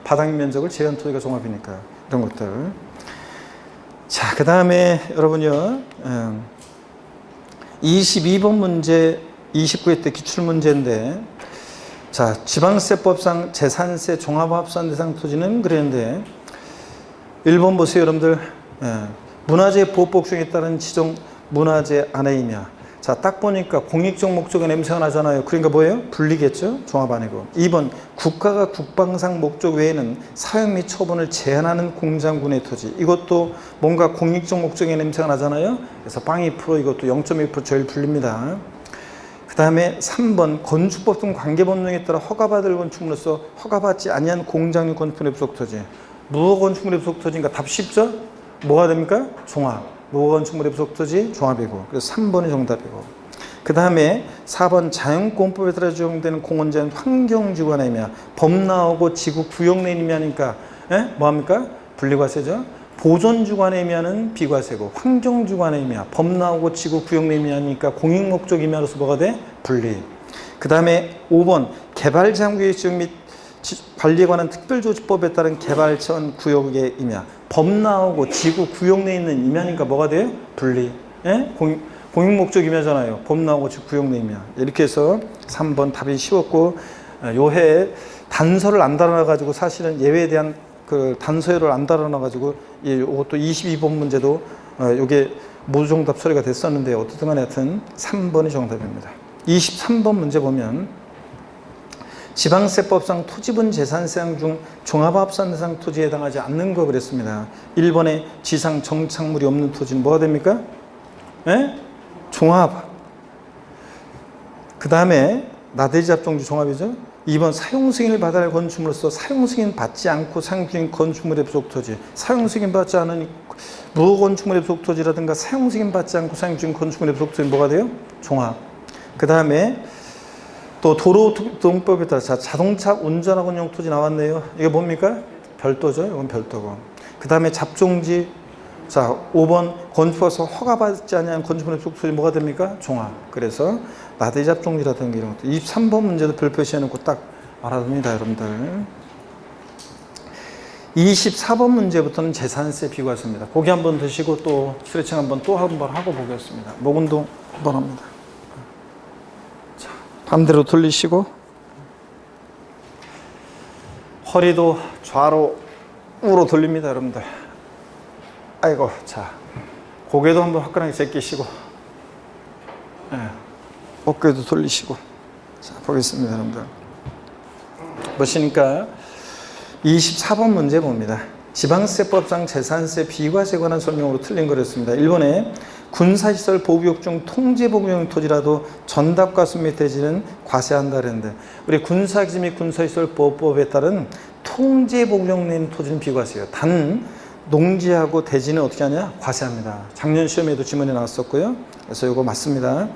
Speaker 1: 바닥 면적을 제한 토지가 종합이니까 이런 것들. 자, 그 다음에 여러분요 22번 문제 29회 때 기출문제인데 자, 지방세법상 재산세 종합합산 대상 토지는 그랬는데 1번 보세요, 여러분들. 예. 문화재 보호법중에 따른 지정 문화재 안에이며, 자, 딱 보니까 공익적 목적의 냄새가 나잖아요. 그러니까 뭐예요? 분리겠죠? 종합 아니고. 2번 국가가 국방상 목적 외에는 사용 및 처분을 제한하는 공장군의 토지. 이것도 뭔가 공익적 목적의 냄새가 나잖아요. 그래서 0.2% 이것도 0.2% 제일 불립니다. 그 다음에 3번 건축법 등 관계법령에 따라 허가받을 건축물로서 허가받지 아니한 공장용 건축물의 부속 토지. 무허가 건축물의 부속 토지니까 답 쉽죠? 뭐가 됩니까? 종합. 무허가 건축물의 부속 토지 종합이고, 그래서 3번이 정답이고. 그 다음에 4번 자연공법에 따라 지정되는 공원자는 환경지구안이며 법 나오고 지구 구역 내 의미하니까 뭐합니까? 분리과세죠. 보존지구안의 의미하는 비과세고, 환경지구안의 의미야 법 나오고 지구 구역 내 의미하니까 공익목적 의미로서 뭐가 돼? 분리. 그 다음에 5번 개발장구의 지정 및 관리에 관한 특별조치법에 따른 개발천 구역의 의미야 법 나오고 지구 구역 내에 있는 의미하니까 뭐가 돼요? 분리. 공익목적 의미하잖아요. 법 나오고 지구 구역 내 의미야. 이렇게 해서 3번 답이 쉬웠고, 요해 단서를 안 달아놔가지고 사실은 예외에 대한 그 단서를 안 달아놔가지고 이것도 22번 문제도 요게 모두 정답 처리가 됐었는데 어떻든 간에 하여튼 3번이 정답입니다. 23번 문제 보면 지방세법상 토지분 재산세상 중 종합합산 대상 토지에 해당하지 않는 거 그랬습니다. 1번에 지상 정착물이 없는 토지는 뭐가 됩니까? 종합. 그 다음에 나대지 합종지 종합이죠. 2번 사용승인을 받아야 할 건축물로서 사용승인 받지 않고 사용 중인 건축물의 부속 토지. 사용승인 받지 않은 무허가 건축물의 부속 토지라든가 사용승인 받지 않고 사용 중인 건축물의 부속 토지는 뭐가 돼요? 종합. 그 다음에 또 도로교통법에 따라 자동차 운전하고 운영 토지 나왔네요. 이게 뭡니까? 별도죠. 이건 별도고. 그 다음에 잡종지. 자, 5번 건축에서 허가받지 않은 건축물의 부속 토지 뭐가 됩니까? 종합. 그래서 나대지 잡종지라든가 이런 것도. 23번 문제도 별표시 해놓고 딱 알아둡니다, 여러분들. 24번 문제부터는 재산세 비과세입니다. 고기 한번 드시고 또 스트레칭 한번 하고 보겠습니다. 목 운동 한번 합니다. 반대로 돌리시고 허리도 좌로 우로 돌립니다, 여러분들. 아이고, 자, 고개도 한번 화끈하게 제끼시고, 어깨도 돌리시고. 자, 보겠습니다, 여러분들. 보시니까 24번 문제 봅니다. 지방세법상 재산세 비과세에 관한 설명으로 틀린 거였습니다. 1번에 군사시설 보호구역 중 통제보호구역 토지라도 전답과수 및 대지는 과세한다 그랬는데, 우리 군사기지 및 군사시설 보호법에 따른 통제보호구역 내 있는 토지는 비과세예요. 단 농지하고 대지는 어떻게 하냐? 과세합니다. 작년 시험에도 지문이 나왔었고요. 그래서 이거 맞습니다.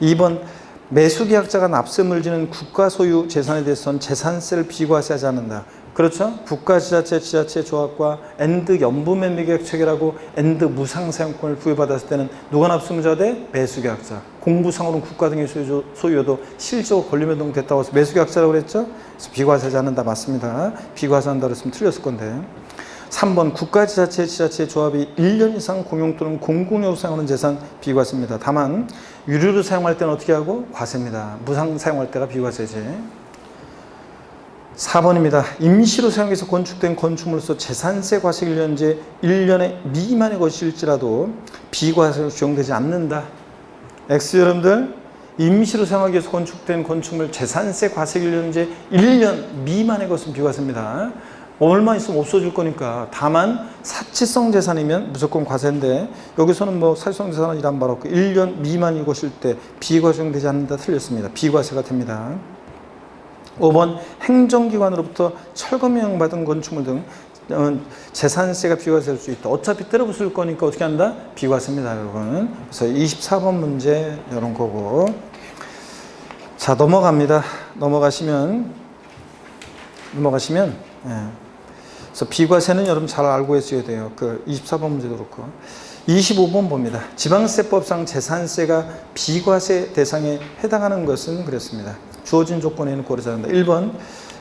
Speaker 1: 2번 매수계약자가 납세물 지는 국가 소유 재산에 대해서는 재산세를 비과세하지 않는다. 그렇죠? 국가지자체, 지자체 조합과 엔드 연부매매계약 체결하고 엔드 무상사용권을 부여받았을 때는 누가 납세물자가 돼? 매수계약자. 공부상으로는 국가 등의 소유여도 실질적으로 권리변동 됐다고 해서 매수계약자라고 그랬죠? 그래서 비과세하지 않는다. 맞습니다. 비과세한다 그랬으면 틀렸을 건데. 3번 국가지자체, 지자체 조합이 1년 이상 공용 또는 공공용으로 사용하는 재산 비과세입니다. 다만 유료로 사용할 때는 어떻게 하고? 과세입니다. 무상 사용할 때가 비과세지. 4번입니다. 임시로 사용해서 건축된 건축물로서 재산세 과세 1년제 1년의 미만의 것일지라도 비과세로 적용되지 않는다. X 여러분들, 임시로 사용하기 위해서 건축된 건축물 재산세 과세 1년제 1년 미만의 것은 비과세입니다. 얼마 있으면 없어질 거니까. 다만 사치성 재산이면 무조건 과세인데, 여기서는 뭐 사치성 재산은 이란 말 없고 1년 미만이 것일 때 비과세 적용되지 않는다. 틀렸습니다. 비과세가 됩니다. 5번 행정기관으로부터 철거명령 받은 건축물 등 재산세가 비과세될 수 있다. 어차피 때려부술 거니까 어떻게 한다? 비과세입니다, 여러분. 그래서 24번 문제 이런 거고. 자, 넘어갑니다. 넘어가시면 그래서 비과세는 여러분 잘 알고 있어야 돼요. 그 24번 문제도 그렇고. 25번 봅니다. 지방세법상 재산세가 비과세 대상에 해당하는 것은 그랬습니다. 주어진 조건에는 고르지 않는다. 1번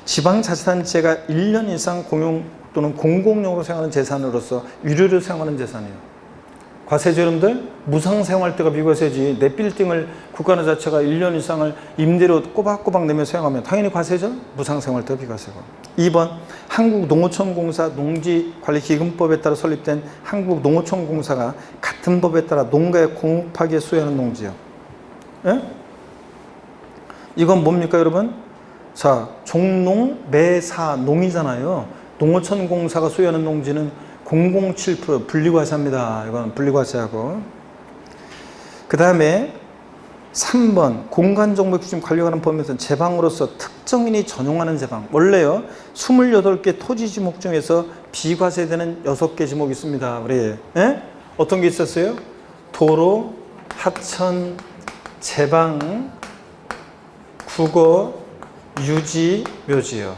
Speaker 1: 지방자치단체가 1년 이상 공용 또는 공공용으로 사용하는 재산으로서 유료로 사용하는 재산이에요. 과세죠, 여러분들? 무상사용할 때가 비과세지. 내 빌딩을 국가나 자체가 1년 이상을 임대료 꼬박꼬박 내며 사용하면 당연히 과세죠? 무상사용할 때가 비과세고. 2번, 한국농어촌공사 농지관리기금법에 따라 설립된 한국농어촌공사가 같은 법에 따라 농가에 공급하기에 수여하는 농지요. 예? 이건 뭡니까, 여러분? 자, 종농, 매사, 농이잖아요. 농어촌공사가 소유하는 농지는 007% 분리과세합니다. 이건 분리과세하고. 그 다음에 3번 공간정보기준 관리하는 법에서는 제방으로서 특정인이 전용하는 제방. 원래요 28개 토지지목 중에서 비과세되는 6개 지목이 있습니다. 우리 어떤 게 있었어요? 도로, 하천, 제방, 국어, 유지, 묘지요.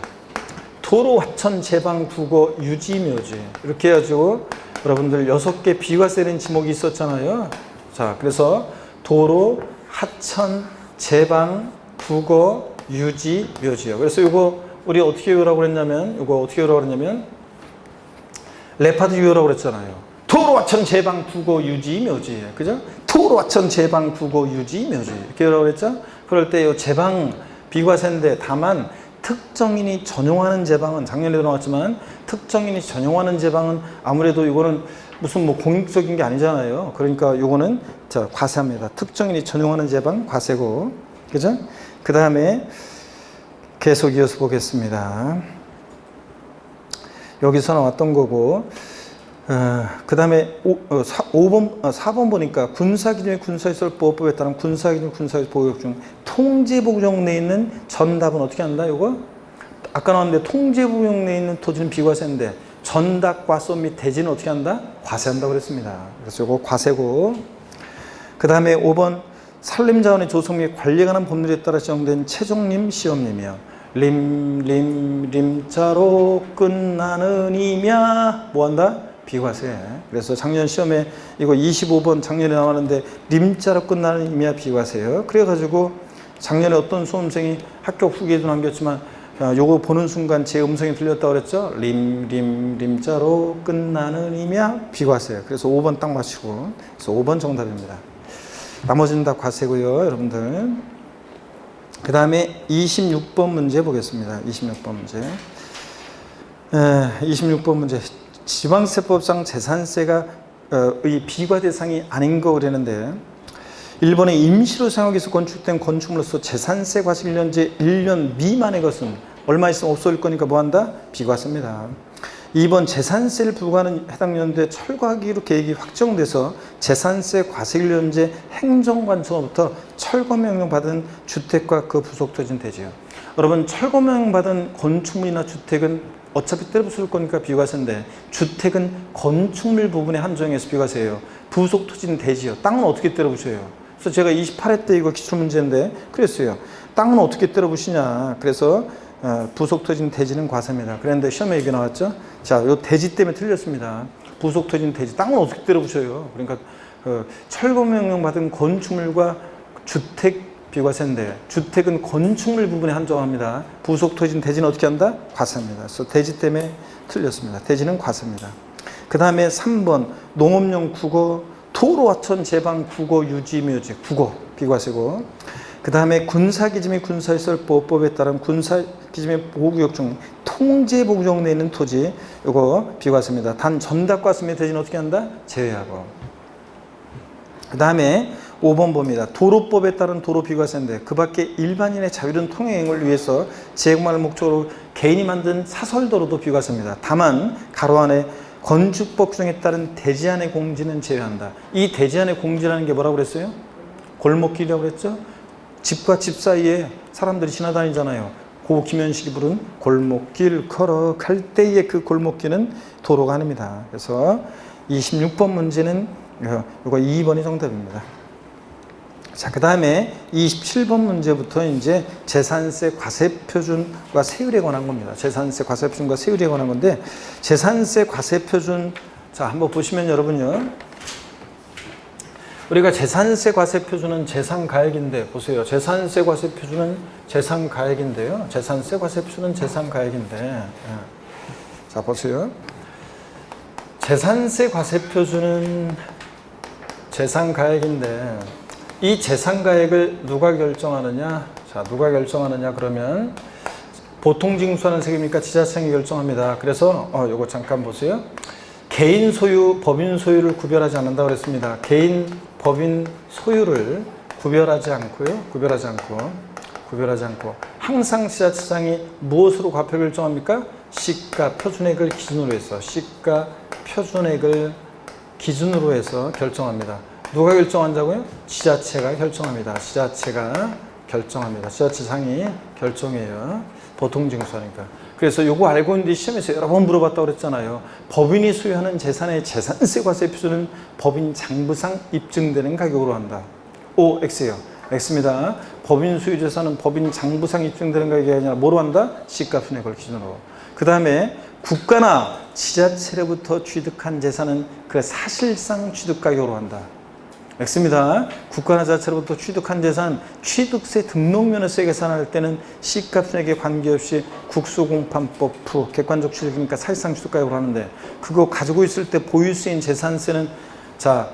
Speaker 1: 도로, 하천, 제방, 국어, 유지, 묘지 이렇게 해가지고 여러분들 6개 비과세된 지목이 있었잖아요. 자, 그래서 도로, 하천, 제방, 국어, 유지, 묘지요. 그래서 이거 우리 어떻게 외우라고 그랬냐면 레파드 외우라고 그랬잖아요. 도로, 하천, 제방, 국어, 유지, 묘지. 그죠? 도로, 하천, 제방, 국어, 유지, 묘지 이렇게 외우라고 그랬죠? 그럴 때 이 제방 비과세인데 다만 특정인이 전용하는 제방은 작년에도 나왔지만 특정인이 전용하는 제방은 아무래도 이거는 무슨 뭐 공익적인 게 아니잖아요. 그러니까 이거는 자 과세합니다. 특정인이 전용하는 제방 과세고, 그죠? 그 다음에 계속 이어서 보겠습니다. 여기서 나왔던 거고, 그 다음에 4번 보니까 군사기준의 군사시설보호법에 따른 군사기준 군사시설보호구역 중 통제보호구역 내에 있는 전답은 어떻게 한다? 이거 아까 나왔는데 통제보호구역 내에 있는 토지는 비과세인데 전답과 소 및 대지는 어떻게 한다? 과세한다고 그랬습니다. 그래서 이거 과세고, 그 다음에 5번 산림자원의 조성 및 관리에 관한 법률에 따라 지정된 최종림 시험님이요. 림자로 끝나는 이냐 뭐한다? 비과세. 그래서 작년 시험에 이거 25번 작년에 나왔는데 림자로 끝나는 이냐 비과세요. 그래가지고 작년에 어떤 수험생이 합격 후기에도 남겼지만 요거 보는 순간 제 음성이 들렸다고 그랬죠? 림자로 끝나는 이냐 비과세. 그래서 5번 딱 맞추고, 그래서 5번 정답입니다. 나머지는 다 과세고요, 여러분들. 그 다음에 26번 문제 보겠습니다. 26번 문제. 26번 문제. 지방세법상 재산세가 이 비과 대상이 아닌 거 그랬는데 1번에 임시로 사용하기 위해서 건축된 건축물로서 재산세 과세연제 1년 미만의 것은 얼마 있으면 없어질 거니까 뭐한다? 비과세입니다. 2번 재산세를 부과하는 해당 연도에 철거하기로 계획이 확정돼서 재산세 과세연제 행정관청으로부터 철거명령 받은 주택과 그 부속토지는 되지요. 여러분 철거명령 받은 건축물이나 주택은 어차피 때려 부술 거니까 비과세인데 주택은 건축물 부분에 한정해서 비과세예요. 부속토지는 되지요. 땅은 어떻게 때려 부셔요? 그래서 제가 28회 때 이거 기출문제인데 그랬어요. 땅은 어떻게 때려 부시냐. 그래서 부속토지는 대지는 과세입니다. 그런데 시험에 얘기 나왔죠. 자, 이 대지 때문에 틀렸습니다. 부속토지는 대지. 땅은 어떻게 때려 부셔요? 그러니까 철거명령 받은 건축물과 주택 비과세인데 주택은 건축물 부분에 한정합니다. 부속토지는 대지는 어떻게 한다? 과세입니다. 그래서 대지 때문에 틀렸습니다. 대지는 과세입니다. 그 다음에 3번 농업용 국어, 도로, 하천, 제방, 국어, 유지, 묘지, 국어 비과세고, 그 다음에 군사기지 및 군사시설보호법에 따른 군사기지 및 보호구역 중 통제보호구역 내에 있는 토지 이거 비과세입니다. 단 전답과세 및 대지는 어떻게 한다? 제외하고. 그 다음에 5번 봅니다. 도로법에 따른 도로 비과세인데 그 밖에 일반인의 자유로운 통행을 위해서 제공할 목적으로 개인이 만든 사설도로도 비과세입니다. 다만 가로 안에 건축법 규정에 따른 대지안의 공지는 제외한다. 이 대지안의 공지라는 게 뭐라고 그랬어요? 골목길이라고 그랬죠? 집과 집 사이에 사람들이 지나다니잖아요. 고 김현식이 부른 골목길 걸어갈 때의 그 골목길은 도로가 아닙니다. 그래서 26번 문제는 이거 2번이 정답입니다. 자, 그 다음에 27번 문제부터 이제 재산세 과세표준과 세율에 관한 겁니다. 재산세 과세표준과 세율에 관한 건데, 재산세 과세표준, 자, 한번 보시면 여러분요. 우리가 재산세 과세표준은 재산가액인데, 보세요. 재산세 과세표준은 재산가액인데요. 재산세 과세표준은 재산가액인데, 자, 보세요. 재산세 과세표준은 재산가액인데 이 재산가액을 누가 결정하느냐? 자, 누가 결정하느냐 그러면 보통 징수하는 세금이니까 지자체장이 결정합니다. 그래서 요거 잠깐 보세요. 개인 소유, 법인 소유를 구별하지 않는다 그랬습니다. 개인, 법인 소유를 구별하지 않고 항상 지자체장이 무엇으로 과표 결정합니까? 시가 표준액을 기준으로 해서 결정합니다. 누가 결정한다고요? 지자체가 결정합니다. 지자체장이 결정해요. 보통 징수하니까. 그래서 요거 알고 있는데 시험에서 여러 번 물어봤다고 그랬잖아요. 법인이 소유하는 재산의 재산세 과세 표준은 법인 장부상 입증되는 가격으로 한다. O, X예요. X입니다. 법인 소유 재산은 법인 장부상 입증되는 가격이 아니라 뭐로 한다? 시가표준액을 기준으로. 그 다음에 국가나 지자체로부터 취득한 재산은 그 사실상 취득 가격으로 한다. X입니다. 국가나 지자체로부터 취득한 재산, 취득세 등록면허세 계산할 때는 시가표준액에 관계없이 국수공판법 프 객관적 취득이니까 사실상 취득 가격으로 하는데 그거 가지고 있을 때 보유세인 재산세는 자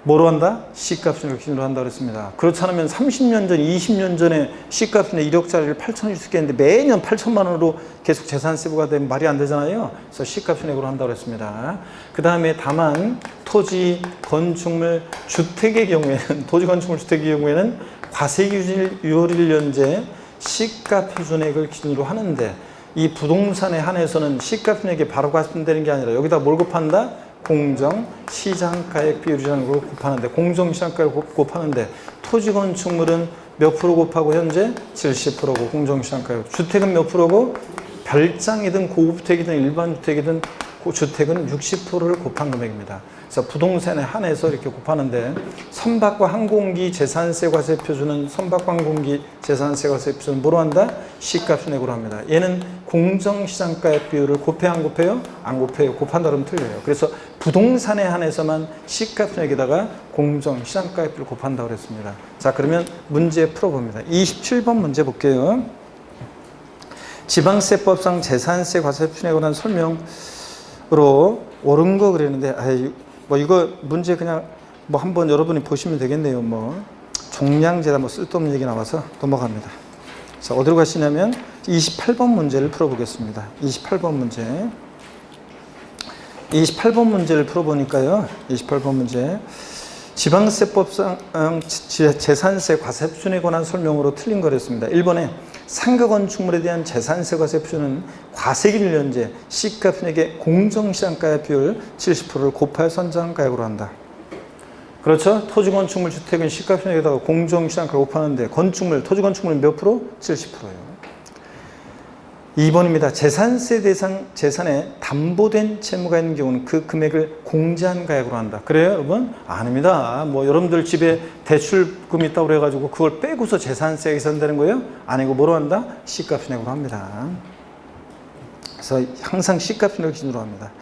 Speaker 1: 뭐로 한다? 시가표준액 기준으로 한다고 했습니다. 그렇지 않으면 30년 전, 20년 전에 시가표준액 1억짜리를 8천원 주식했는데 매년 8천만 원으로 계속 재산세 부과되면 말이 안 되잖아요. 그래서 시가표준액으로 한다고 했습니다. 그 다음에 다만 토지, 건축물, 주택의 경우에는 과세기준일 6월 1년제 시가표준액을 기준으로 하는데 이 부동산에 한해서는 시가표준액이 바로 과세되는 게 아니라 여기다 뭘 곱한다? 공정시장가액 비율이라는 걸 곱하는데 공정시장가액을 곱하는데 토지 건축물은 몇 프로 곱하고 현재 70%고 공정시장가액 주택은 몇 프로고 별장이든 고급주택이든 일반주택이든 주택은 60%를 곱한 금액입니다. 그래서 부동산에 한해서 이렇게 곱하는데 선박과 항공기 재산세 과세 표준은 뭐로 한다? 시가표준액으로 합니다. 얘는 공정시장가액 비율을 곱해요? 안 곱해요? 안 곱해요. 곱한다 그러면 틀려요. 그래서 부동산에 한해서만 시가표준액에다가 공정시장가액 비율을 곱한다고 그랬습니다. 자, 그러면 문제 풀어봅니다. 27번 문제 볼게요. 지방세법상 재산세 과세 표준액에 관한 설명으로 옳은 거 그랬는데 뭐 이거 문제 그냥 뭐 한번 여러분이 보시면 되겠네요. 뭐 종량제다 뭐 쓸데없는 얘기 나와서 넘어갑니다. 자, 어디로 가시냐면 28번 문제를 풀어보겠습니다. 28번 문제를 풀어보니까요. 28번 문제 지방세법상 재산세 과세 표준에 관한 설명으로 틀린 거랬습니다. 1번에 상가 건축물에 대한 재산세 과세 표준은 과세기준 현재 시가표준액의 공정시장가액 비율 70%를 곱하여 선정가액으로 한다. 그렇죠? 토지 건축물 주택은 시가표준액에다가 공정시장가액 곱하는데 토지 건축물은 몇 프로? 70%예요. 2번입니다. 재산세 대상 재산에 담보된 채무가 있는 경우는 그 금액을 공제한 가액으로 한다. 그래요, 여러분? 아닙니다. 뭐 여러분들 집에 대출금 있다고 그래가지고 그걸 빼고서 재산세 계산되는 거예요? 아니고 뭐로 한다? 시가표준액으로 합니다. 그래서 항상 시가표준액 기준으로 합니다.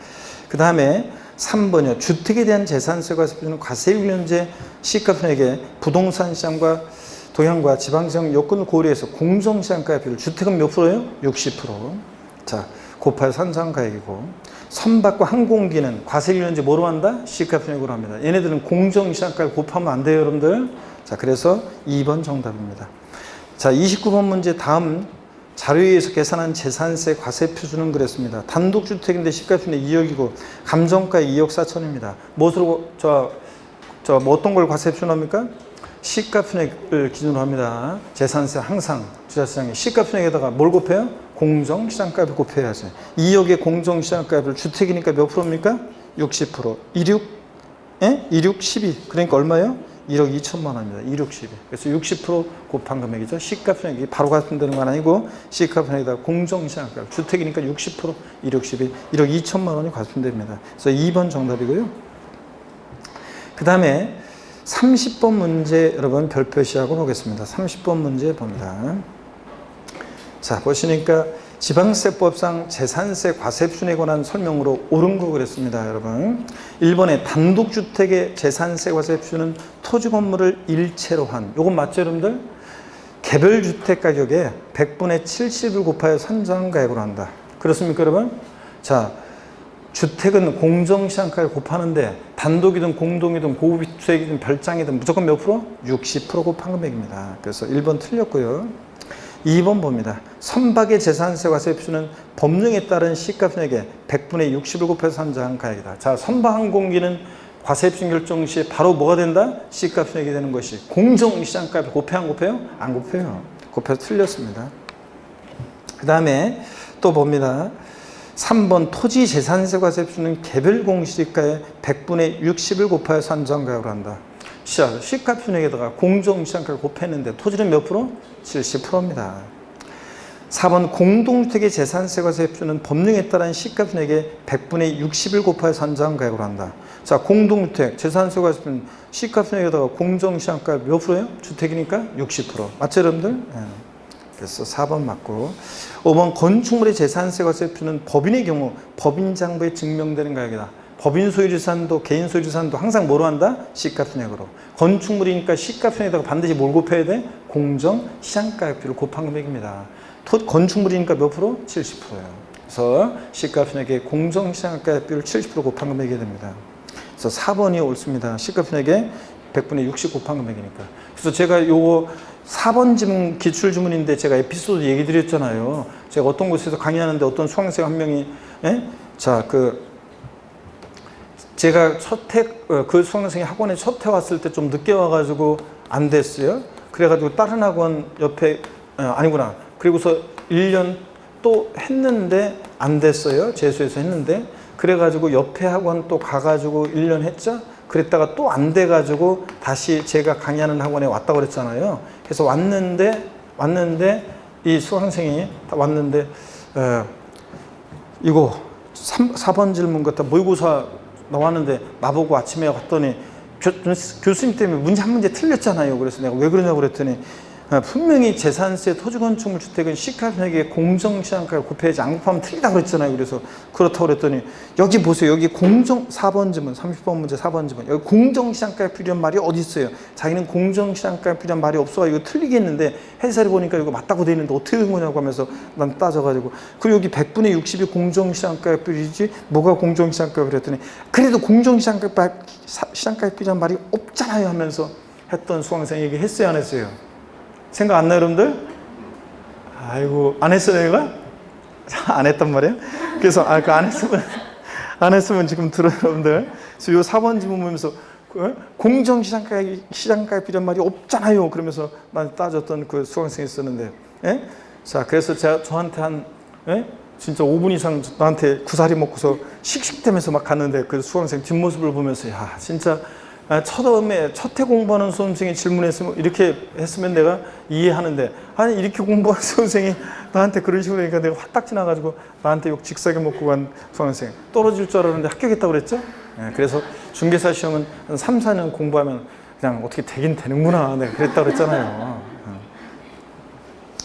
Speaker 1: 그 다음에 3번이요. 주택에 대한 재산세 과세 표준은 과세율연제 시가표준액에 부동산 시장과 동향과 지방지방 요건을 고려해서 공정시장가액 비율 주택은 몇 프로예요? 60%. 자, 곱하여 산정가액이고 선박과 항공기는 과세율연제 뭐로 한다? 시가표준액으로 합니다. 얘네들은 공정시장가액 곱하면 안 돼요, 여러분들. 자, 그래서 2번 정답입니다. 자, 29번 문제 다음 자료에 의해서 계산한 재산세 과세 표준은 그랬습니다. 단독주택인데 시가표준액 2억이고 감정가액 2억 4천입니다. 무엇으로 뭐 어떤 걸 과세 표준합니까? 시가표준액을 기준으로 합니다. 재산세 항상 지자체장이 시가표준액에다가 뭘 곱해요? 공정시장가액을 곱해야지. 2억의 공정시장가액을 주택이니까 몇 프로입니까? 60%. 26, 12. 그러니까 얼마예요? 1억 2천만 원입니다. 26, 12. 그래서 60% 곱한 금액이죠. 시가표준액이 바로 과세되는 건 아니고 시가표준액에다가 공정시장가액 주택이니까 60%, 1억 12, 1억 2천만 원이 과세됩니다. 그래서 2번 정답이고요. 그 다음에 30번 문제 여러분 별 표시하고 보겠습니다. 30번 문제 봅니다. 자, 보시니까 지방세법상 재산세 과세 표준에 관한 설명으로 옳은 거 그랬습니다, 여러분. 1번에 단독주택의 재산세 과세 표준은 토지 건물을 일체로 한, 요건 맞죠, 여러분들? 개별 주택 가격에 100분의 70을 곱하여 산정가액으로 한다. 그렇습니까, 여러분? 자, 주택은 공정시장가를 곱하는데 단독이든 공동이든 고급주택이든 별장이든 무조건 몇 프로? 60% 곱한 금액입니다. 그래서 1번 틀렸고요. 2번 봅니다. 선박의 재산세 과세표는 법령에 따른 시가편액의 100분의 60을 곱해서 산정한 가액이다. 자, 선박항공기는 과세표 결정 시 바로 뭐가 된다? 시가편액이 되는 것이 공정시장가를 곱해요? 안 곱해요? 안 곱해요. 곱해서 틀렸습니다. 그 다음에 또 봅니다. 3번 토지 재산세 과세표는 개별 공시지가의 100분의 60을 곱하여 산정가액으로 한다. 시가편액에다가 공정시장가를 곱했는데 토지는 몇 프로? 70%입니다. 4번 공동주택의 재산세 과세표는 법령에 따른 시가편액의 100분의 60을 곱하여 산정가액으로 한다. 자, 공동주택 재산세 과세표는 시가편액에다가 공정시장가 몇 프로예요? 주택이니까 60%. 맞죠, 여러분들? 네. 그래서 4번 맞고. 5번 건축물의 재산세 과세표는 법인의 경우 법인장부에 증명되는 가액이다. 법인 소유재산도 개인 소유재산도 항상 뭐로 한다? 시가편액으로. 건축물이니까 시가편액에다가 반드시 뭘 곱해야 돼? 공정시장가액비를 곱한 금액입니다. 건축물이니까 몇 프로? 70%예요. 그래서 시가편액의 공정시장가액비를 70% 곱한 금액이 됩니다. 그래서 4번이 옳습니다. 시가편액의 100분의 60 곱한 금액이니까. 그래서 제가 요거 4번 지문 기출주문인데 제가 에피소드 얘기 드렸잖아요. 제가 어떤 곳에서 강의하는데 어떤 수강생 한 명이 자, 제가 그 수강생이 학원에 첫 해 왔을 때 좀 늦게 와가지고 안 됐어요. 그래가지고 다른 학원 옆에 아니구나. 그리고서 1년 또 했는데 안 됐어요. 재수해서 했는데. 그래가지고 옆에 학원 또 가가지고 1년 했죠. 그랬다가 또 안 돼가지고 다시 제가 강의하는 학원에 왔다고 그랬잖아요. 그래서 왔는데 이 수강생이 왔는데 이거 4번 질문 같다. 모의고사 나왔는데 나보고 아침에 갔더니 교수님 때문에 문제 한 문제 틀렸잖아요. 그래서 내가 왜 그러냐고 그랬더니 분명히 재산세, 토지건축물 주택은 시가편액의 공정시장가를 곱해야지 안 곱하면 틀리다고 그랬잖아요. 그래서 그렇다고 그랬더니 여기 보세요. 여기 4번 지문, 30번 문제 4번 지문. 여기 공정시장가에 필요한 말이 어디 있어요? 자기는 공정시장가에 필요한 말이 없어가지고 이거 틀리겠는데 해설해 보니까 이거 맞다고 돼 있는데 어떻게 된 거냐고 하면서 난 따져가지고 그리고 여기 100분의 60이 공정시장가에 필요지 뭐가 공정시장가에 그랬더니 그래도 공정시장가에 필요한 말이 없잖아요 하면서 했던 수강생 얘기 했어요 안 했어요? 생각 안 나요, 여러분들? 아이고, 안 했어요, 얘가? 안 했단 말이에요? 그래서, 안 했으면 지금 들어요, 여러분들. 그래서 요 4번 지문 보면서, 공정시장가에 필요한 말이 없잖아요. 그러면서 난 따졌던 그 수강생이 있었는데, 자, 그래서 저한테 진짜 5분 이상 나한테 구사리 먹고서 씩씩대면서 막 갔는데 그 수강생 뒷모습을 보면서, 야, 진짜, 처음에 첫 해 공부하는 수험생이 질문했으면 이렇게 했으면 내가 이해하는데 아니 이렇게 공부한 수험생이 나한테 그런 식으로 하니까 내가 확 딱 지나가지고 나한테 욕 직사게 먹고 간 수험생 떨어질 줄 알았는데 합격했다고 그랬죠? 그래서 중개사 시험은 한 3, 4년 공부하면 그냥 어떻게 되긴 되는구나 내가 그랬다고 그랬잖아요.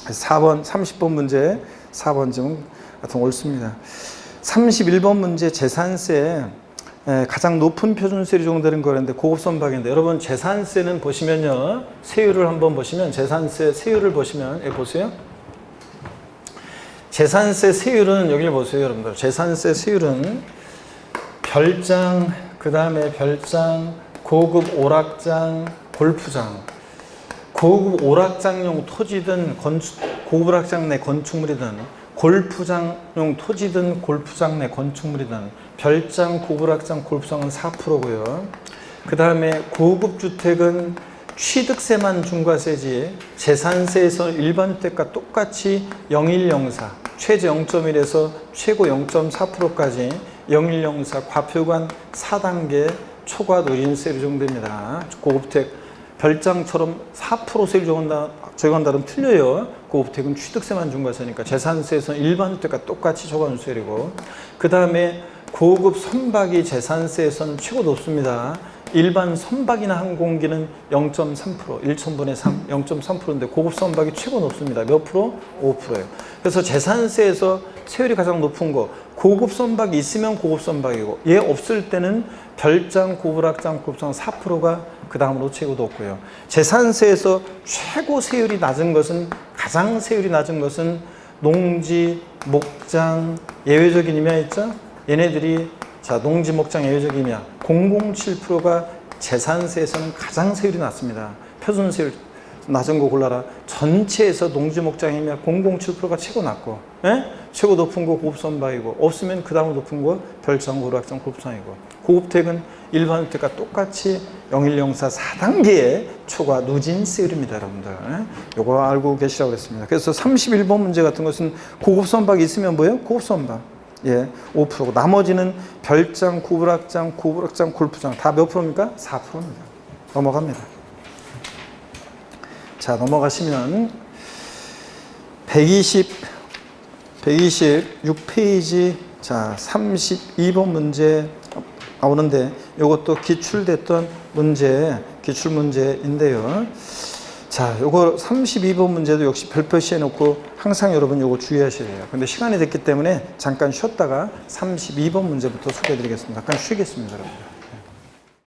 Speaker 1: 4번 30번 문제 4번 지문 같은 옳습니다. 31번 문제 재산세 가장 높은 표준세율이 적용되는 거라는데 고급 선박인데 여러분 재산세는 보시면요 세율을 한번 보시면 재산세 세율을 보시면 여기 보세요 재산세 세율은 여기를 보세요 여러분들 재산세 세율은 별장 그 다음에 별장 고급 오락장 골프장 고급 오락장용 토지든 고급 오락장 내 건축물이든 골프장용 토지든 골프장 내 건축물이든 별장, 고급락장, 골프장은 4%고요. 그 다음에 고급주택은 취득세만 중과세지 재산세에서 일반주택과 똑같이 0104, 최저 0.1에서 최고 0.4%까지 0104 과표관 4단계 초과 누린세율이 적용됩니다. 고급주택 별장처럼 4% 세율 적용한다면 틀려요. 고급주택은 취득세만 중과세니까 재산세에서는 일반주택과 똑같이 적용세율이고 그 다음에 고급 선박이 재산세에서는 최고 높습니다. 일반 선박이나 항공기는 0.3%, 1,000분의 3, 0.3%인데 고급 선박이 최고 높습니다. 몇 프로? 5%예요. 그래서 재산세에서 세율이 가장 높은 거 고급 선박이 있으면 고급 선박이고 얘 없을 때는 별장, 고급락장, 골프장 4%가 그 다음으로 최고 높고요. 재산세에서 최고 세율이 낮은 것은 가장 세율이 낮은 것은 농지, 목장, 예외적인 의미가 있죠? 얘네들이 자, 농지 목장 예외적이냐? 007%가 재산세에서는 가장 세율이 낮습니다. 표준세율 낮은 거 골라라. 전체에서 농지 목장이면 007%가 최고 낮고, 예? 최고 높은 거 고급 선박이고, 없으면 그 다음 높은 거 별장, 고락장, 고급상이고, 고급택은 일반 주택과 똑같이 0104 4단계의 초과 누진 세율입니다, 여러분들. 요거 알고 계시라고 그랬습니다. 그래서 31번 문제 같은 것은 고급 선박이 있으면 뭐예요? 고급 선박. 예, 5%고, 나머지는 별장, 고부락장, 골프장 다 몇 프로입니까? 4%입니다. 넘어갑니다. 자, 넘어가시면 126페이지, 자, 32번 문제 나오는데, 이것도 기출됐던 문제, 기출문제인데요. 자, 요거 32번 문제도 역시 별표시 해놓고 항상 여러분 요거 주의하셔야 돼요. 근데 시간이 됐기 때문에 잠깐 쉬었다가 32번 문제부터 소개해 드리겠습니다. 잠깐 쉬겠습니다, 여러분.